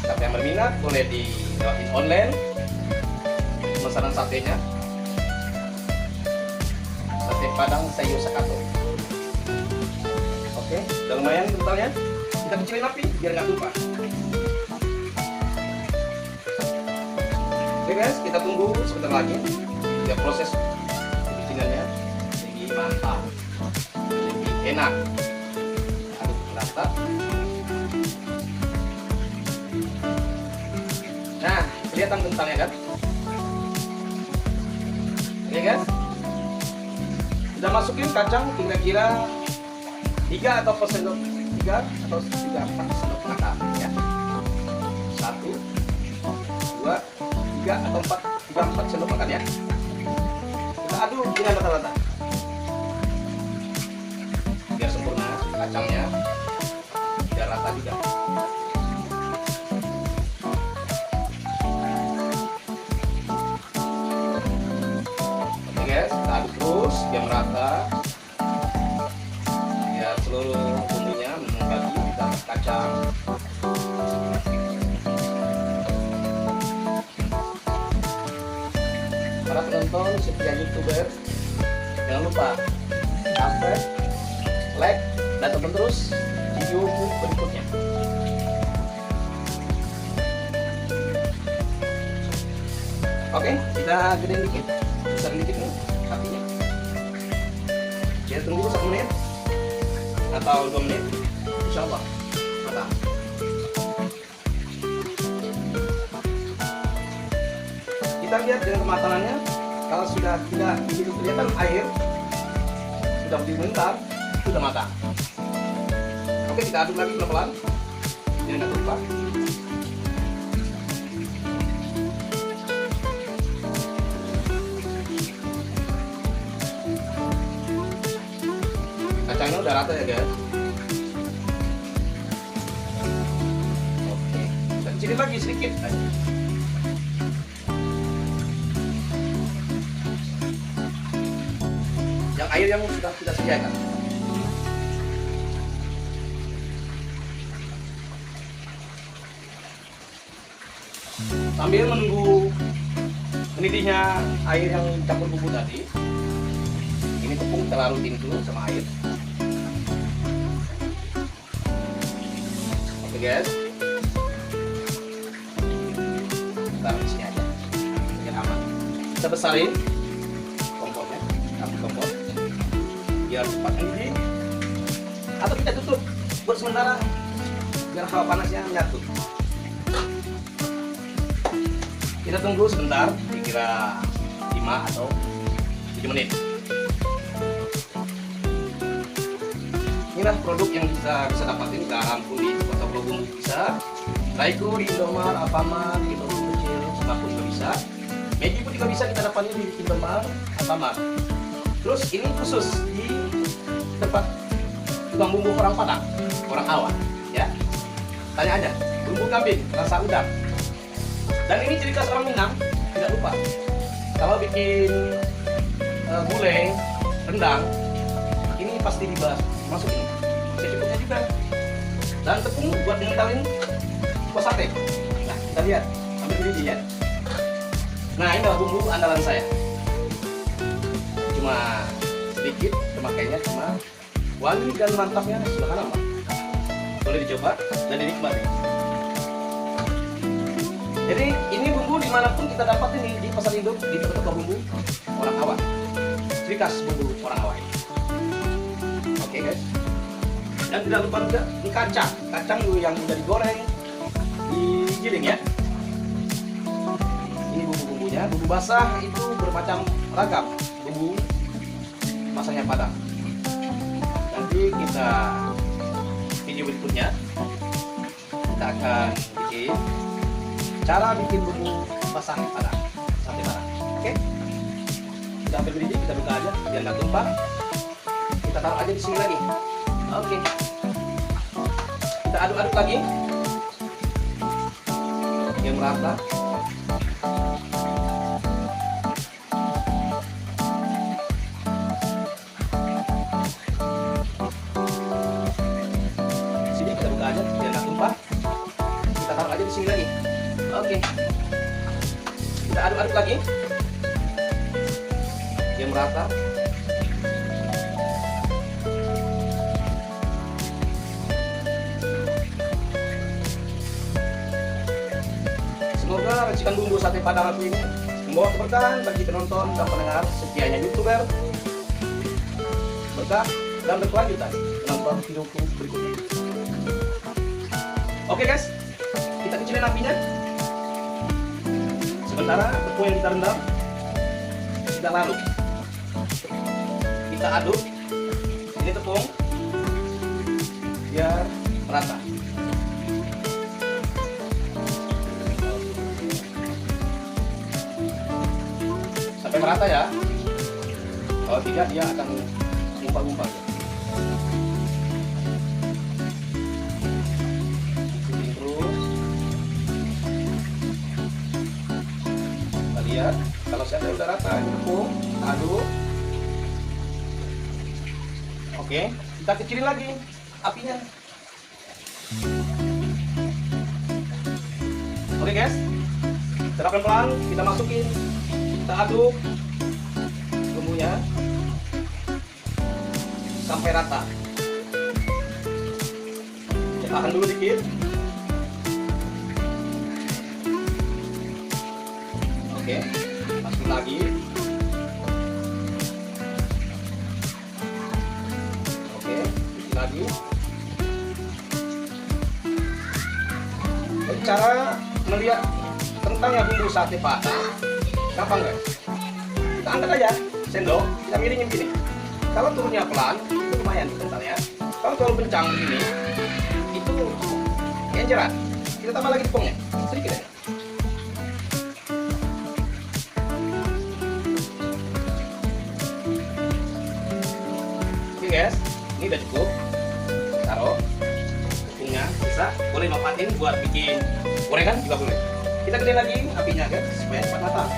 Siapa yang berminat boleh dilewatin online pemesanan satenya. Sate Padang sayur sekato. Oke, udah lumayan bentarnya. Kita kecilin api biar nggak tumpah. Oke guys, kita tunggu sebentar lagi. Biar proses bikinannya lebih mantap, lebih enak. Aduk rata. Nah, kelihatan kentangnya kan? Oke guys, sudah masukin kacang kira-kira 3 atau 4 sendok, 3 atau 4 sendok makan ya. 1, 2, 3 atau 4 sendok makan ya. Kita aduk dengan rata-rata biar sempurna kacangnya, biar rata juga. Oke guys, kita aduk terus biar merata, biar seluruh bumbunya membagi di dalam kacang. Para penonton setia YouTuber, jangan lupa subscribe, like, dan tonton terus video berikutnya. Oke, kita gedein dikit, besar dikit nih apinya. Kita tunggu 1 menit atau 2 menit, insya Allah matang. Kita lihat dengan kematangannya. Kalau sudah tidak begitu kelihatan air, sudah berbentar, sudah matang. Oke, kita aduk lagi pelan-pelan, jangan lupa. Sekarang ini udah rata ya guys. Oke, kita kecilin lagi sedikit. Yang air yang sudah kita sediakan. Sambil menunggu mendidihnya air yang campur bumbu tadi, ini tepung kita larutin dulu sama air. Oke guys, taruh di sini aja biar aman. Kita besarin kompornya, api kompor biar cepat mendidih, atau kita tutup buat sementara biar hawa panasnya menyatu. Kita tunggu sebentar, kira 5 atau 7 menit. Inilah produk yang bisa dapatin garam pun di toko bumbu bisa, Raico di Indomaret, Alfamart, di toko kecil, apapun juga bisa. Maggi pun juga bisa kita dapatin di Indomaret, Alfamart. Terus ini khusus di tempat tukang bumbu orang Padang, orang Awak, ya. Tanya aja, bumbu kambing, rasa udang. Dan ini ciri khas orang Minang, tidak lupa. Kalau bikin gulai, rendang, ini pasti dimasukin. Secukupnya juga. Dan tepung buat ngentalin kuah sate. Nah, kita lihat, sampai mendidih ya. Nah, ini adalah bumbu andalan saya. Cuma sedikit, pemakainya cuma wangi dan mantapnya subhanallah. Boleh dicoba dan dinikmati. Jadi ini bumbu dimanapun kita dapat ini di pasar induk, di toko bumbu orang Awak. Ciri khas bumbu orang Awak ini. Oke guys. Dan tidak lupa juga ini kacang dulu yang udah digoreng, digiling ya. Ini bumbu-bumbunya, bumbu basah itu bermacam ragam. Bumbu basahnya Padang. Nanti kita video berikutnya kita akan bikin cara bikin bumbu basah Padang, sate Padang. Oke? Kita ambil biji, kita buka aja biar nggak tumpah. Kita taruh aja di sini lagi. Oke. Kita aduk-aduk lagi biar merata. Sini kita buka aja biar nggak tumpah. Kita taruh aja di sini lagi. Oke, kita aduk-aduk lagi biar merata. Semoga racikan bumbu sate Padang aku ini membawa keberkahan bagi penonton dan pendengar setianya YouTuber, berkah dan berkelanjutan menonton videoku berikutnya. Oke guys, kita kecilin apinya. Sementara tepung yang kita rendam kita larut, kita aduk ini tepung biar merata. Sampai merata ya. Kalau tidak dia akan ngumpal-ngumpal. Lihat, kalau saya udah rata, ini tepung, aduk. Oke, kita kecilin lagi apinya. Oke guys, secara pelan-pelan kita masukin, kita aduk bumbunya sampai rata. Kita tahan dulu dikit. Oke, masukin lagi. Oke, bikin lagi. Dan cara melihat kentangnya bumbu sate Padang gampang guys. Kita angkat aja sendok, kita miringin gini. Kalau turunnya pelan, itu lumayan kentalnya. Kalau terlalu kencang begini, itu enceran. Kita tambah lagi tepungnya, sedikit aja. Guys, Ini udah cukup. Taruh tepungnya, bisa. Boleh manfaatin buat bikin gorengan juga boleh. Kita gedein lagi apinya guys, supaya cepat matang.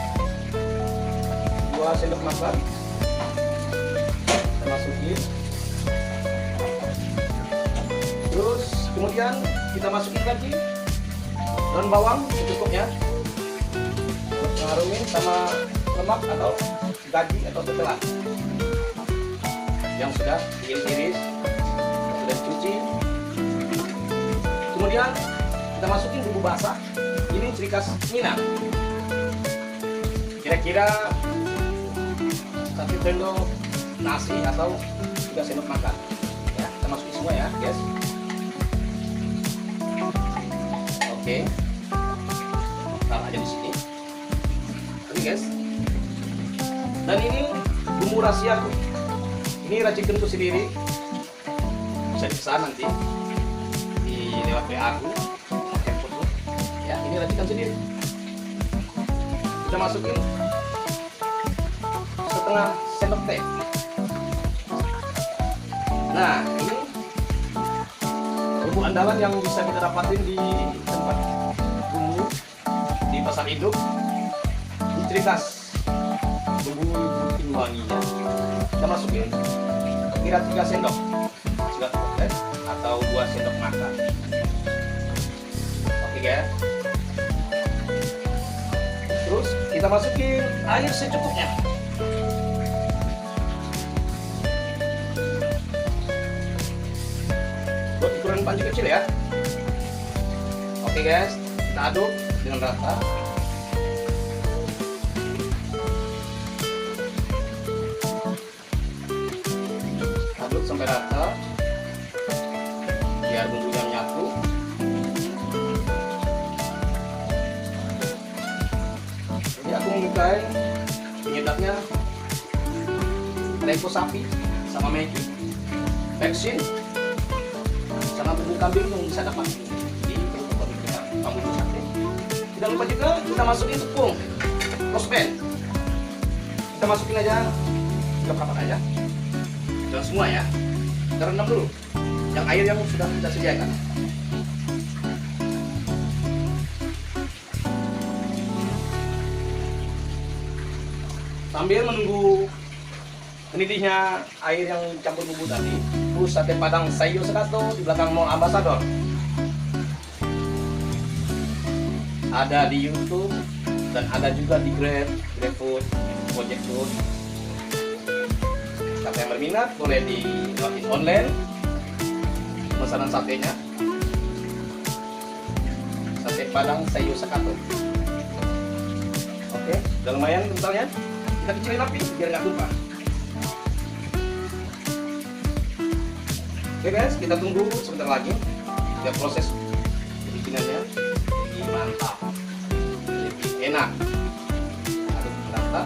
2 sendok makan. Kita masukin. Terus kemudian kita masukin lagi daun bawang secukupnya. Ngarumin sama lemak atau gaji atau tetelan yang sudah diiris-iris, sudah dicuci. Kemudian kita masukin bumbu basah. Ini ciri khas Minang. Kira-kira 1 sendok nasi atau 3 sendok makan. Ya, kita masukin semua ya, guys. Oke. Taruh aja di sini. Oke, guys. Dan ini bumbu rahasiaku. Ini racikanku sendiri. Bisa dipesan nanti di lewat WA aku. Ya, ini racikan sendiri. Kita masukin setengah sendok teh. Nah, ini bumbu andalan yang bisa kita dapatin di tempat bumbu di pasar induk. Ini ciri khas bumbu bikin wanginya. Kita masukin kira 3 sendok teh atau 2 sendok makan. Oke guys. Terus kita masukin air secukupnya. Buat ukuran panci kecil ya. Oke guys, kita aduk dengan rata. Aduk sampai rata biar bumbunya menyatu. Jadi aku memakai penyedapnya reko sapi sama Maggi, vaksin sama bumbu kambing yang bisa dapat di bumbu sate. Tidak lupa juga kita masukin tepung rospen. Kita masukin aja 3 papat aja. Jangan semua ya. Kita rendam dulu yang air yang sudah kita sediakan. Sambil menunggu mendidihnya air yang campur bumbu tadi, terus sate padang sayur sekato di belakang Mall Ambassador. Ada di YouTube dan ada juga di GrabFood, Gojek Food. Siapa yang berminat boleh dilakukan online pemesanan satenya. Sate padang sayur sekato. Oke, udah lumayan kentangnya. Kita kecilin api biar nggak tumpah. Oke guys, kita tunggu sebentar lagi. Biar proses bikinannya lebih mantap, lebih enak. Aduk rata.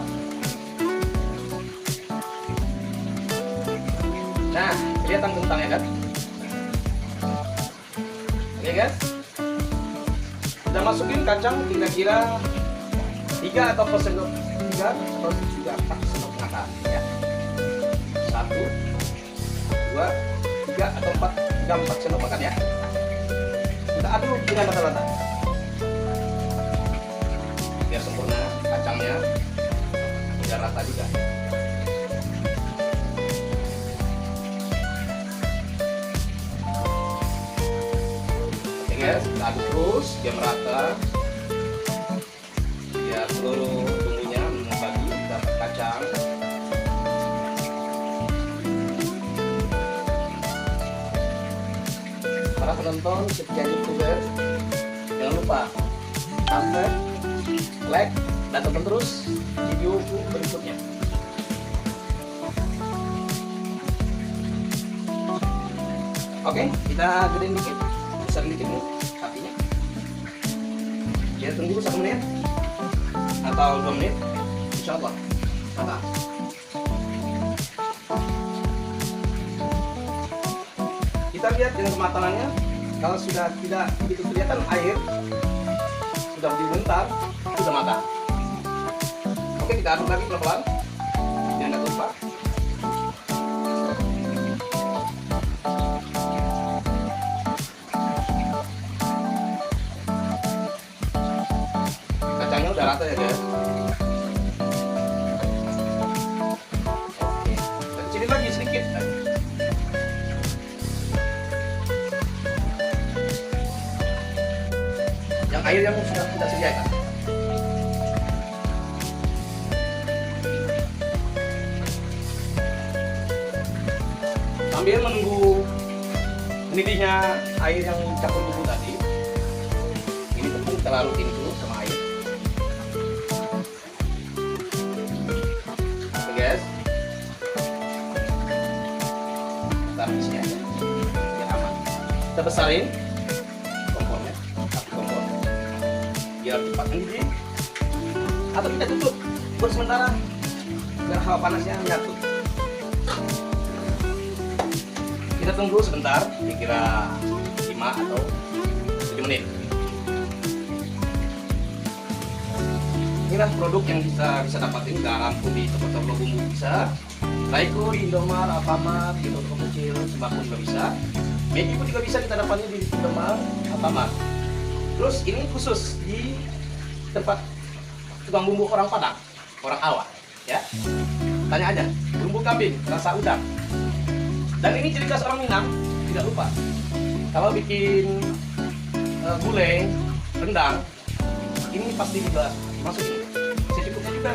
Nah, kelihatan kentangnya kan? Oke guys, kita masukin kacang kira-kira 3 atau 4 sendok, 3 atau juga 4 sendok makan ya. 1, 2, 3 atau 4 sendok makan ya. Kita aduk dengan rata-rata biar sempurna kacangnya, biar rata juga. Oke guys, kita aduk terus biar merata, biar seluruh bumbunya membagi dapat kacang. Para penonton setia YouTuber, jangan lupa subscribe, like, dan tonton terus video berikutnya. Oke, kita gedein dikit, besar dikit nih apinya. Kita tunggu 1 menit atau 2 menit, insya Allah matang. Kita lihat dengan kematangannya. Kalau sudah tidak begitu kelihatan air, sudah bentar, sudah matang. Oke, kita aduk lagi pelan-pelan, jangan tumpah. Rasanya udah rata ya guys. Oke, kita kecilin lagi sedikit. Yang air yang sudah kita sediakan. Sambil menunggu mendidihnya air yang campur bumbu tadi, ini tepung kita larutin dulu sama air. Oke guys, taruh di sini aja biar aman. Kita besarin kompornya, api kompor biar cepat mendidih. Atau kita tutup buat sementara biar hawa panasnya menyatu. Kita tunggu sebentar, kira-kira 5 atau 7 menit. Inilah produk yang bisa dapatin garam pun di toko-toko bumbu bisa, Raiko di Indomaret, Alfamart, di toko kecil, sembako juga bisa. Maggi pun juga bisa kita dapatnya di Indomaret, Alfamart. Terus ini khusus di tempat tukang bumbu orang Padang, orang awak, ya. Tanya aja, bumbu kambing, rasa udang. Dan ini ciri khas orang Minang, tidak lupa. Kalau bikin gulai, rendang, ini pasti juga masukin. Secukupnya juga.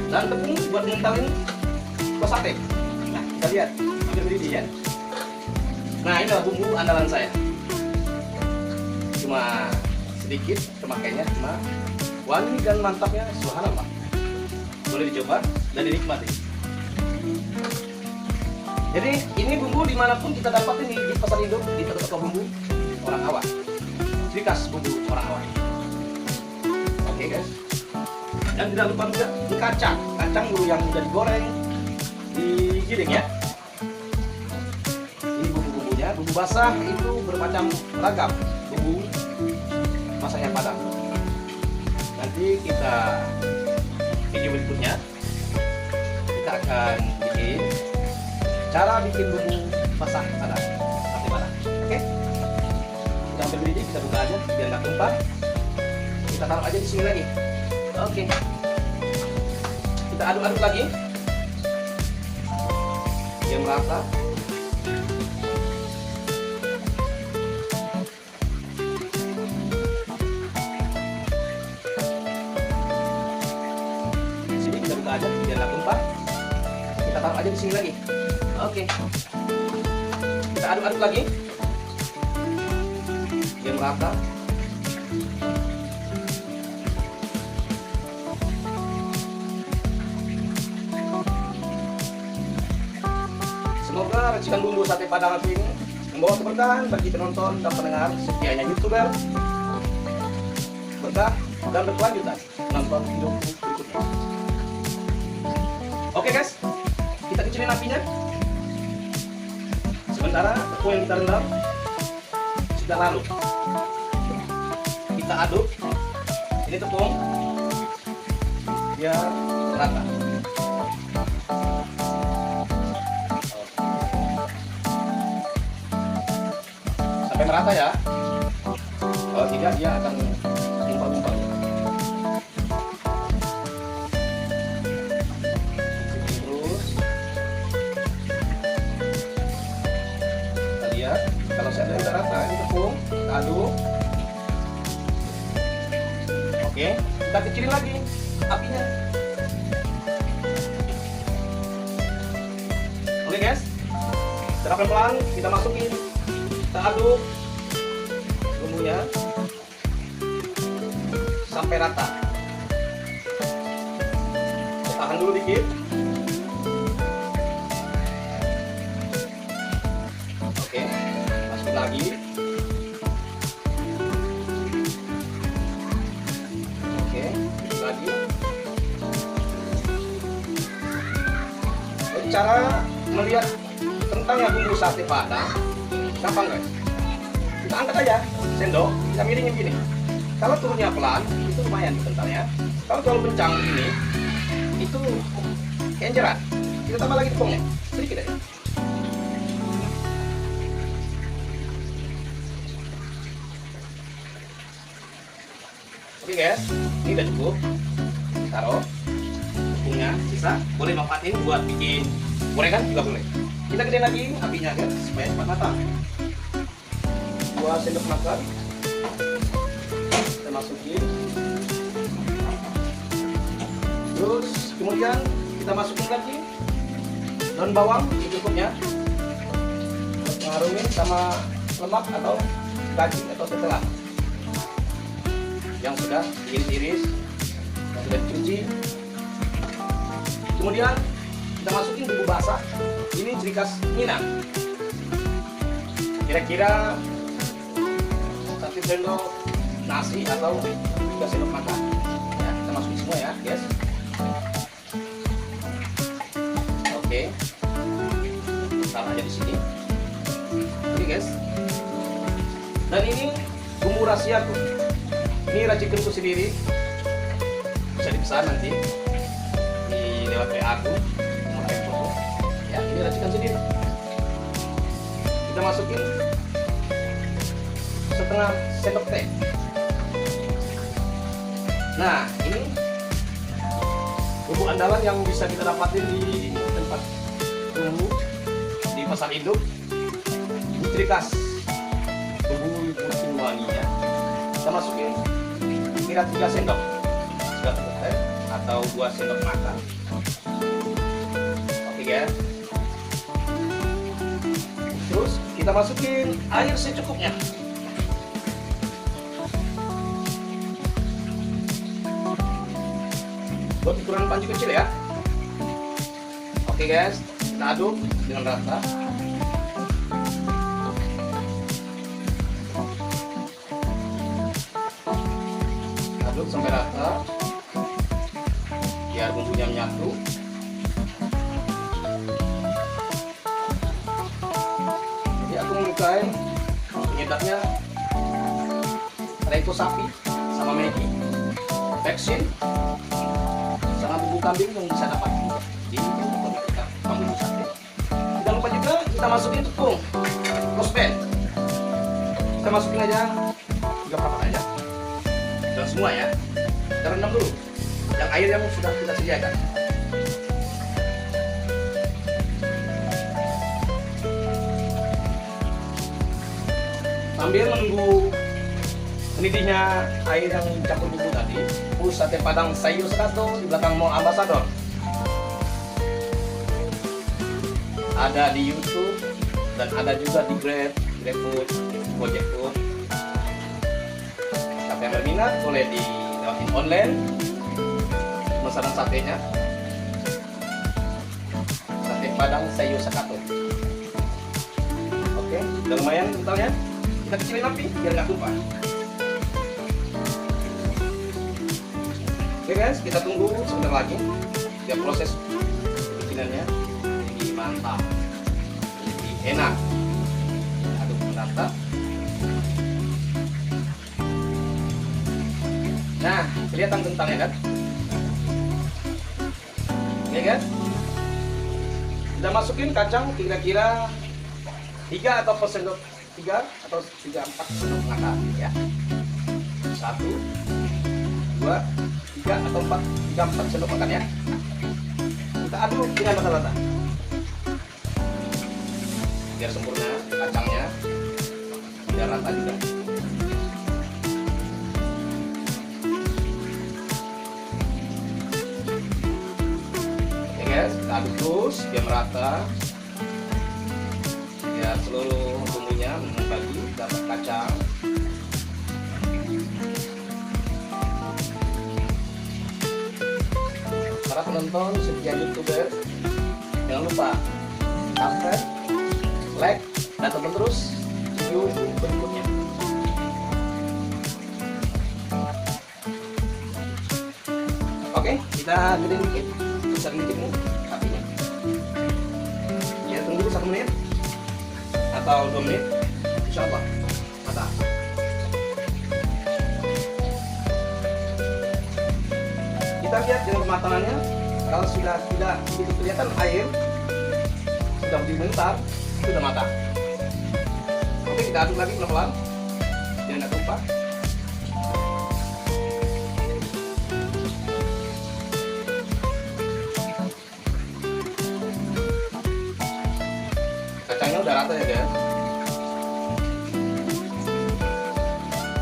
Dan tepung buat ngentalin kuah sate. Nah, kita lihat, hampir mendidih ya. Nah, ini adalah bumbu andalan saya. Cuma sedikit pemakainya, cuma wangi dan mantapnya subhanallah. Boleh dicoba dan dinikmati. Jadi ini bumbu dimanapun kita dapatin di pasar induk, di toko-toko bumbu orang awak. Ciri khas bumbu orang awak. Oke guys. Dan tidak lupa juga kacang dulu yang udah digoreng, digiling ya. Ini bumbu-bumbunya, bumbu basah itu bermacam ragam bumbu masaknya Padang. Nanti kita video berikutnya kita akan bikin cara bikin bumbu basah Padang seperti mana. Oke, kita ambil biji, kita buka aja biar nggak tumpah. Kita taruh aja di sini lagi. Oke, kita aduk-aduk lagi biar merata. Di sini kita buka aja biar nggak tumpah. Kita taruh aja di sini lagi. Oke, kita aduk-aduk lagi biar merata. Semoga racikan bumbu sate Padang ini membawa keberkahan bagi penonton dan pendengar setianya YouTuber, berkah dan berkelanjutan menonton video berikutnya. Oke guys, kita kecilin apinya. Sementara tepung yang kita rendam sudah larut. Kita aduk ini tepung biar rata. Sampai merata ya. Kalau tidak dia akan tumpah-tumpah. Kalau saya udah rata ini tepung, kita aduk. Oke, kita kecilin lagi apinya. Oke guys, secara pelan-pelan kita masukin, kita aduk bumbunya sampai rata. Tahan dulu dikit. Oke, masukin lagi. Oke, lagi. Jadi cara melihat kentangnya bumbu sate Padang gampang guys. Kita angkat aja sendok, kita miringin gini. Kalau turunnya pelan, itu lumayan kentalnya. Kalau terlalu kencang ini, itu kenceran. Kita tambah lagi tepungnya, sedikit aja. Oke guys, Ini udah cukup. Taruh tepungnya, sisa boleh manfaatin buat bikin gorengan juga boleh. Kita gedein lagi apinya guys supaya cepat matang. 2 sendok makan kita masukin. Terus kemudian kita masukin lagi daun bawang secukupnya, mengharumin sama lemak atau daging atau tetelan yang sudah diiris-iris, yang sudah dicuci. Kemudian kita masukin bumbu basah. Ini ciri khas Minang. Kira-kira 1 sendok nasi atau 3 sendok makan. Ya, kita masukin semua ya, guys. Oke. Taruh aja di sini. Oke, guys. Dan ini bumbu rahasiaku. Ini racikanku sendiri. Bisa dipesan nanti di lewat WA aku. Ya, ini racikan sendiri. Kita masukin setengah sendok teh. Nah, ini bumbu andalan yang bisa kita dapatin di tempat bumbu di pasar induk. Ini ciri khas bumbu bikin wangi ya. Kita masukin kira 3 sendok teh atau 2 sendok makan. Oke guys. Terus kita masukin air secukupnya. Buat ukuran panci kecil ya. Oke guys, kita aduk dengan rata. Aduk sampai rata biar bumbunya menyatu. Jadi aku menyukai penyedapnya Reiko sapi sama Maggi, Vexin, sama bumbu kambing yang bisa dapat di bumbu sate. Jangan lupa juga kita masukin tepung rospen. Kita masukin aja 3 papan aja. Jangan semua ya. Kita rendam dulu yang air yang sudah kita sediakan. Sambil menunggu mendidihnya air yang campur bumbu tadi, sate padang sayur sekato di belakang Mall Ambassador. Ada di YouTube dan ada juga di GrabFood, Gojek Food. Siapa yang berminat boleh dilewatin online, pemesanan satenya. Sate padang sayur sekato. Oke, udah lumayan kentalnya. Kita kecilin api biar nggak tumpah. Oke guys, kita tunggu sebentar lagi biar proses bikinannya jadi mantap, jadi enak. Aduk rata. Nah, kelihatan kentangnya kan? Oke guys, kita masukin kacang kira-kira 3 atau 4 sendok, 3 atau 3-4 sendok makan ya. 1, 2, 3 atau 4 sendok makan ya. Kita aduk dengan rata-rata biar sempurna kacangnya, biar rata juga. Oke guys, kita aduk terus biar merata, biar seluruh bumbunya membagi dapat kacang. Para penonton setia YouTuber, jangan lupa subscribe, like, dan tonton terus video berikutnya. Oke, kita gedein dikit, besar dikit nih apinya. Ya, tunggu 1 menit atau 2 menit, insya Allah matang. Kita lihat dengan kematangannya. Kalau sudah tidak begitu kelihatan air, sudah dibentar, sudah matang. Oke, kita aduk lagi pelan-pelan biar nggak tumpah. kacangnya udah rata ya guys.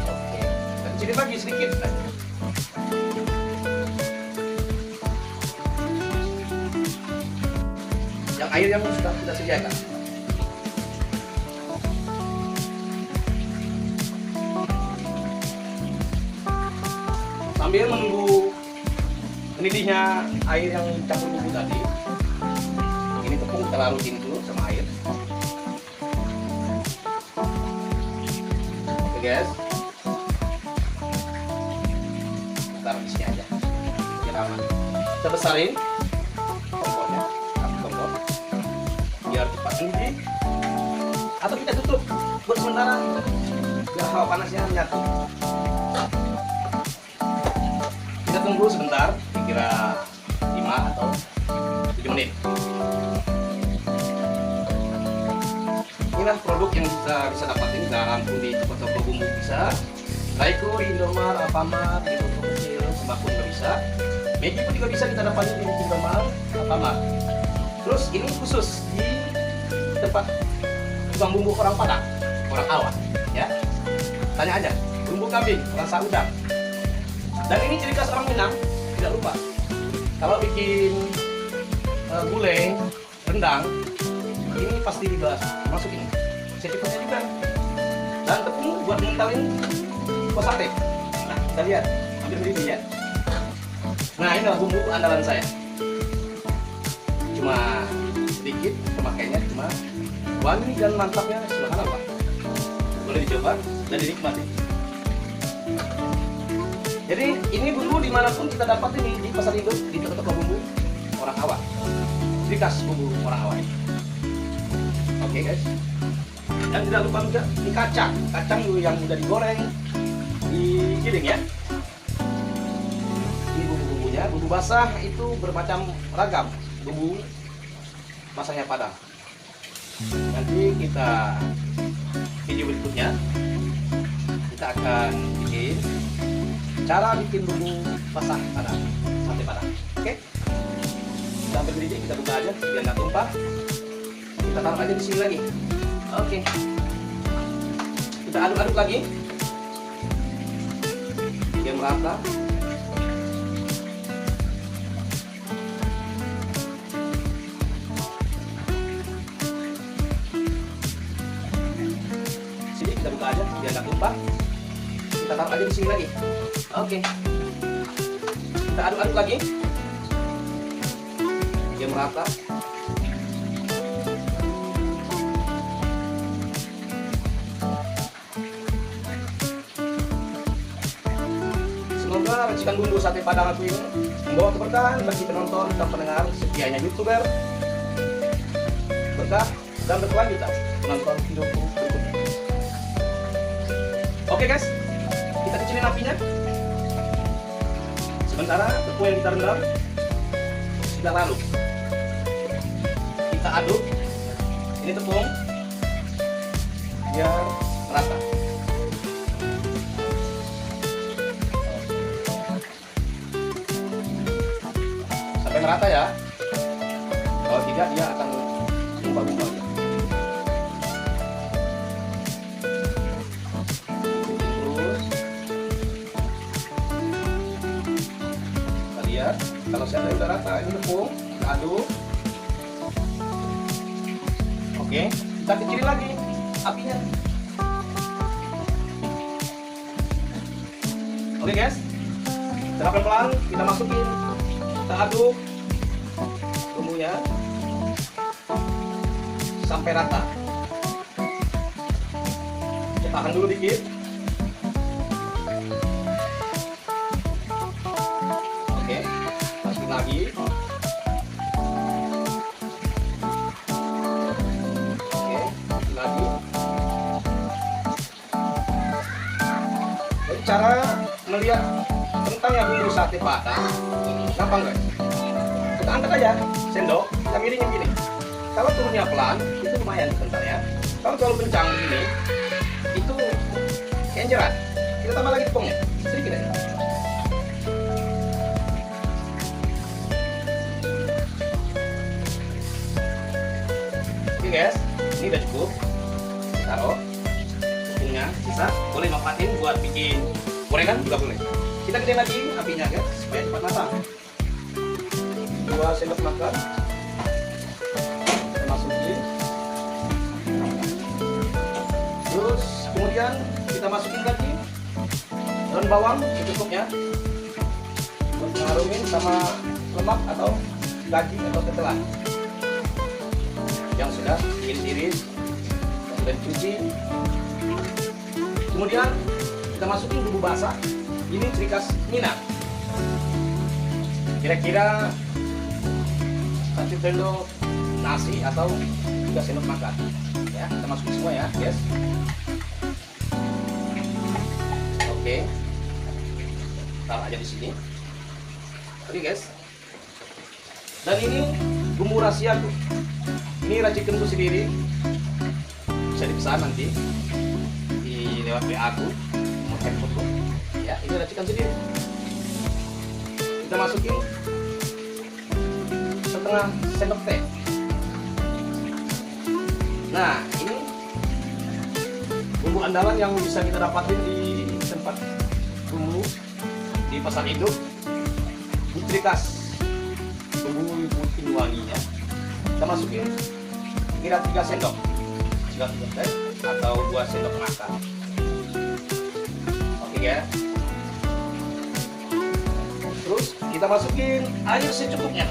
Oke, kita kecilin lagi sedikit. Yang air yang sudah kita sediakan. Sambil menunggu mendidihnya air yang campur bumbu tadi, ini tepung kita larutin dulu sama air. Oke guys, taruh di sini aja biar aman. Kita besarin kompornya, api kompor biar cepat mendidih, atau kita tutup buat sementara biar hawa panasnya menyatu. Kita tunggu sebentar, kira 5 atau 7 menit. Inilah produk yang kita bisa dapatin garam di toko-toko bumbu bisa, Raico, Indomart, Alfamart, di toko kecil, sembako juga bisa. Maggi pun juga bisa kita dapatin di Indomart, Alfamart. Terus ini khusus di tempat tukang bumbu orang Padang, orang awam, ya. Tanya aja, bumbu kambing, rasa udang. Dan ini ciri khas orang Minang, tidak lupa. Kalau bikin gulai, rendang, ini pasti dibahas, masukin sertifikatnya juga. Dan tepung buat ngentalin kuah sate. Nah, kita lihat, ambil beli ya. Nah, ini adalah bumbu andalan saya. Cuma sedikit, pemakainya cuma wangi dan mantapnya subhanallah. Boleh dicoba dan dinikmati. Jadi ini bumbu dimanapun kita dapat ini di pasar induk, di toko-toko bumbu orang awam. Ciri khas bumbu orang awam. Oke guys. Dan tidak lupa juga ini kacang yang sudah digoreng, digiling ya. Ini bumbu-bumbunya, bumbu basah itu bermacam ragam. Bumbu basahnya Padang. Nanti kita video berikutnya kita akan bikin cara bikin bumbu basah Padang, sate Padang. Oke? Kita ambil biji, kita buka aja biar nggak tumpah. Kita taruh aja di sini lagi. Oke. Kita aduk-aduk lagi biar merata. Sini kita buka aja biar nggak tumpah. Kita taruh aja di sini lagi. Oke. Kita aduk-aduk lagi biar merata. Semoga racikan bumbu sate Padang aku ini membawa keberkahan bagi penonton dan pendengar setianya YouTuber, berkah dan berkelanjutan menonton videoku berikutnya. Oke guys, kita kecilin apinya. Sementara tepung yang kita rendam sudah larut. Kita aduk ini tepung biar merata. Sampai merata ya. Kalau tidak dia akan gumpal-gumpal. Kalau saya udah rata, ini tepung, kita aduk. Oke, kita kecilin lagi apinya. Oke guys, kita pelan-pelan, kita masukin, kita aduk bumbunya sampai rata. Kita tahan dulu dikit. Lagi. Oke, lagi. Jadi cara melihat kentangnya bumbu sate Padang gampang guys. Kita angkat aja sendok, kita miringin gini. Kalau turunnya pelan, itu lumayan kentangnya. Kalau terlalu kencang begini, itu kenjeran. Kita tambah lagi tepungnya, sedikit aja. Oke guys, Ini udah cukup. Taruh. Ininya sisa. Boleh manfaatin buat bikin gorengan juga boleh. Kita gedein lagi apinya guys, supaya cepat matang. 2 sendok makan. Kita masukin. Terus kemudian kita masukin lagi daun bawang secukupnya. Buat ngarumin sama lemak atau daging atau tetelan yang sudah diiris-iris, yang sudah dicuci. Kemudian kita masukin bumbu basah. Ini ciri khas Minang. Kira-kira 1 sendok nasi atau 3 sendok makan. Ya, kita masukin semua ya, guys. Oke. Taruh aja di sini. Oke, guys. Dan ini bumbu rahasia tuh. Ini racikanku sendiri. Bisa dipesan nanti di lewat WA aku, nomor handphoneku. Ya, ini racikan sendiri. Kita masukin setengah sendok teh. Nah, ini bumbu andalan yang bisa kita dapatin di tempat bumbu di pasar induk. Ciri khas bumbu putih wanginya. Kita masukin kira 3 sendok teh atau 2 sendok makan. Oke ya. Terus kita masukin air secukupnya.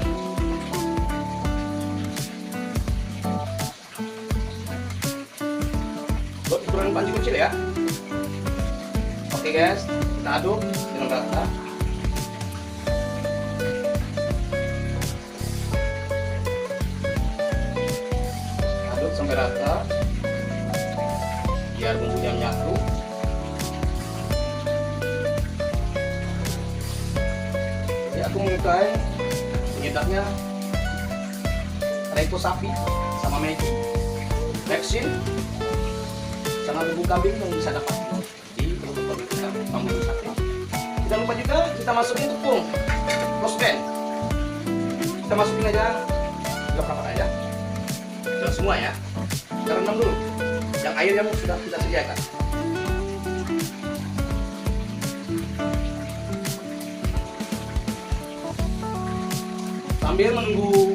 Buat ukuran panci kecil ya. Oke guys, kita aduk dengan rata. Sampai rata biar bumbunya menyatu. Jadi aku menyukai penyedapnya reko sapi sama megi, beksin sama bumbu kambing yang bisa dapat di produk kita bumbu sate. Tidak lupa juga kita masukin tepung rosben. Kita masukin aja berapa aja, jangan semua ya. Kita rendam dulu yang air yang sudah kita sediakan. Sambil menunggu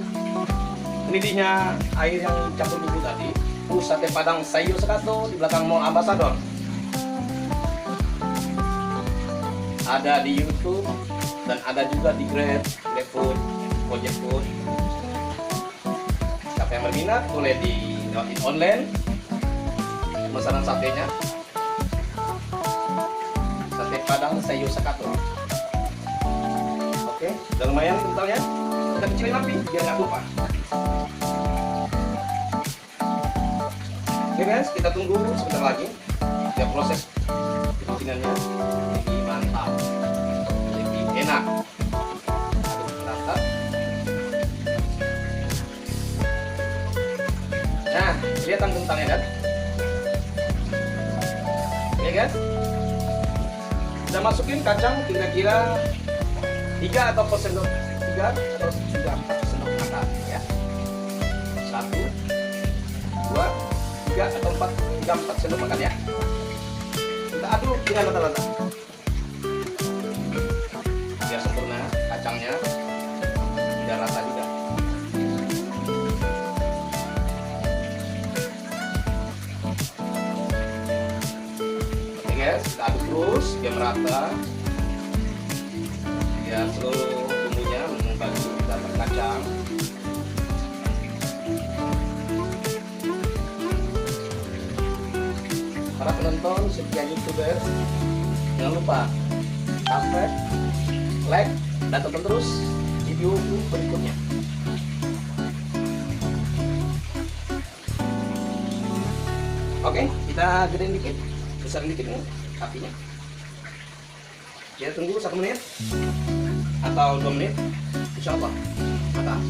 mendidihnya air yang campur bumbu tadi, sate padang sayur sekato di belakang Mall Ambassador. Ada di YouTube dan ada juga di Grab, GrabFood, Gojek Food. Siapa yang berminat boleh lewatin online pemesanan satenya. Sate padang sayur sekato. Oke, udah lumayan kentalnya. Kita kecilin api biar nggak lupa. Oke guys, kita tunggu sebentar lagi. Ya, proses bikinannya lebih mantap, lebih enak. Aduk rata. Nah, kelihatan kentangnya kan? Oke guys, kita masukin kacang kira-kira 3 atau 4 sendok, 3 atau 4 sendok makan ya. 1, 2, 3 atau 4 sendok makan ya. Kita aduk dengan rata-rata biar sempurna kacangnya, biar rata juga. Oke guys, kita aduk terus biar merata, biar seluruh bumbunya membagi dalam kacang. Para penonton setia YouTuber, jangan lupa subscribe, like, dan tonton terus video berikutnya. Oke, kita gedein dikit, besarin dikit nih apinya. Kita tunggu 1 menit atau 2 menit, insya Allah matang.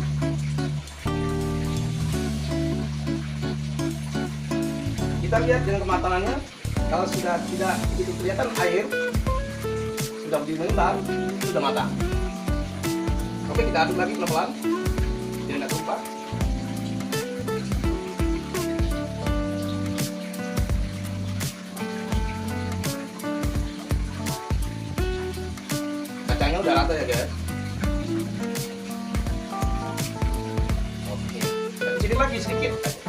Kita lihat dengan kematangannya. Kalau sudah tidak begitu kelihatan air, sudah berdiri mengental, sudah matang. Oke, kita aduk lagi pelan-pelan biar nggak tumpah. udah rata ya guys. Oke. Dan sini lagi sedikit.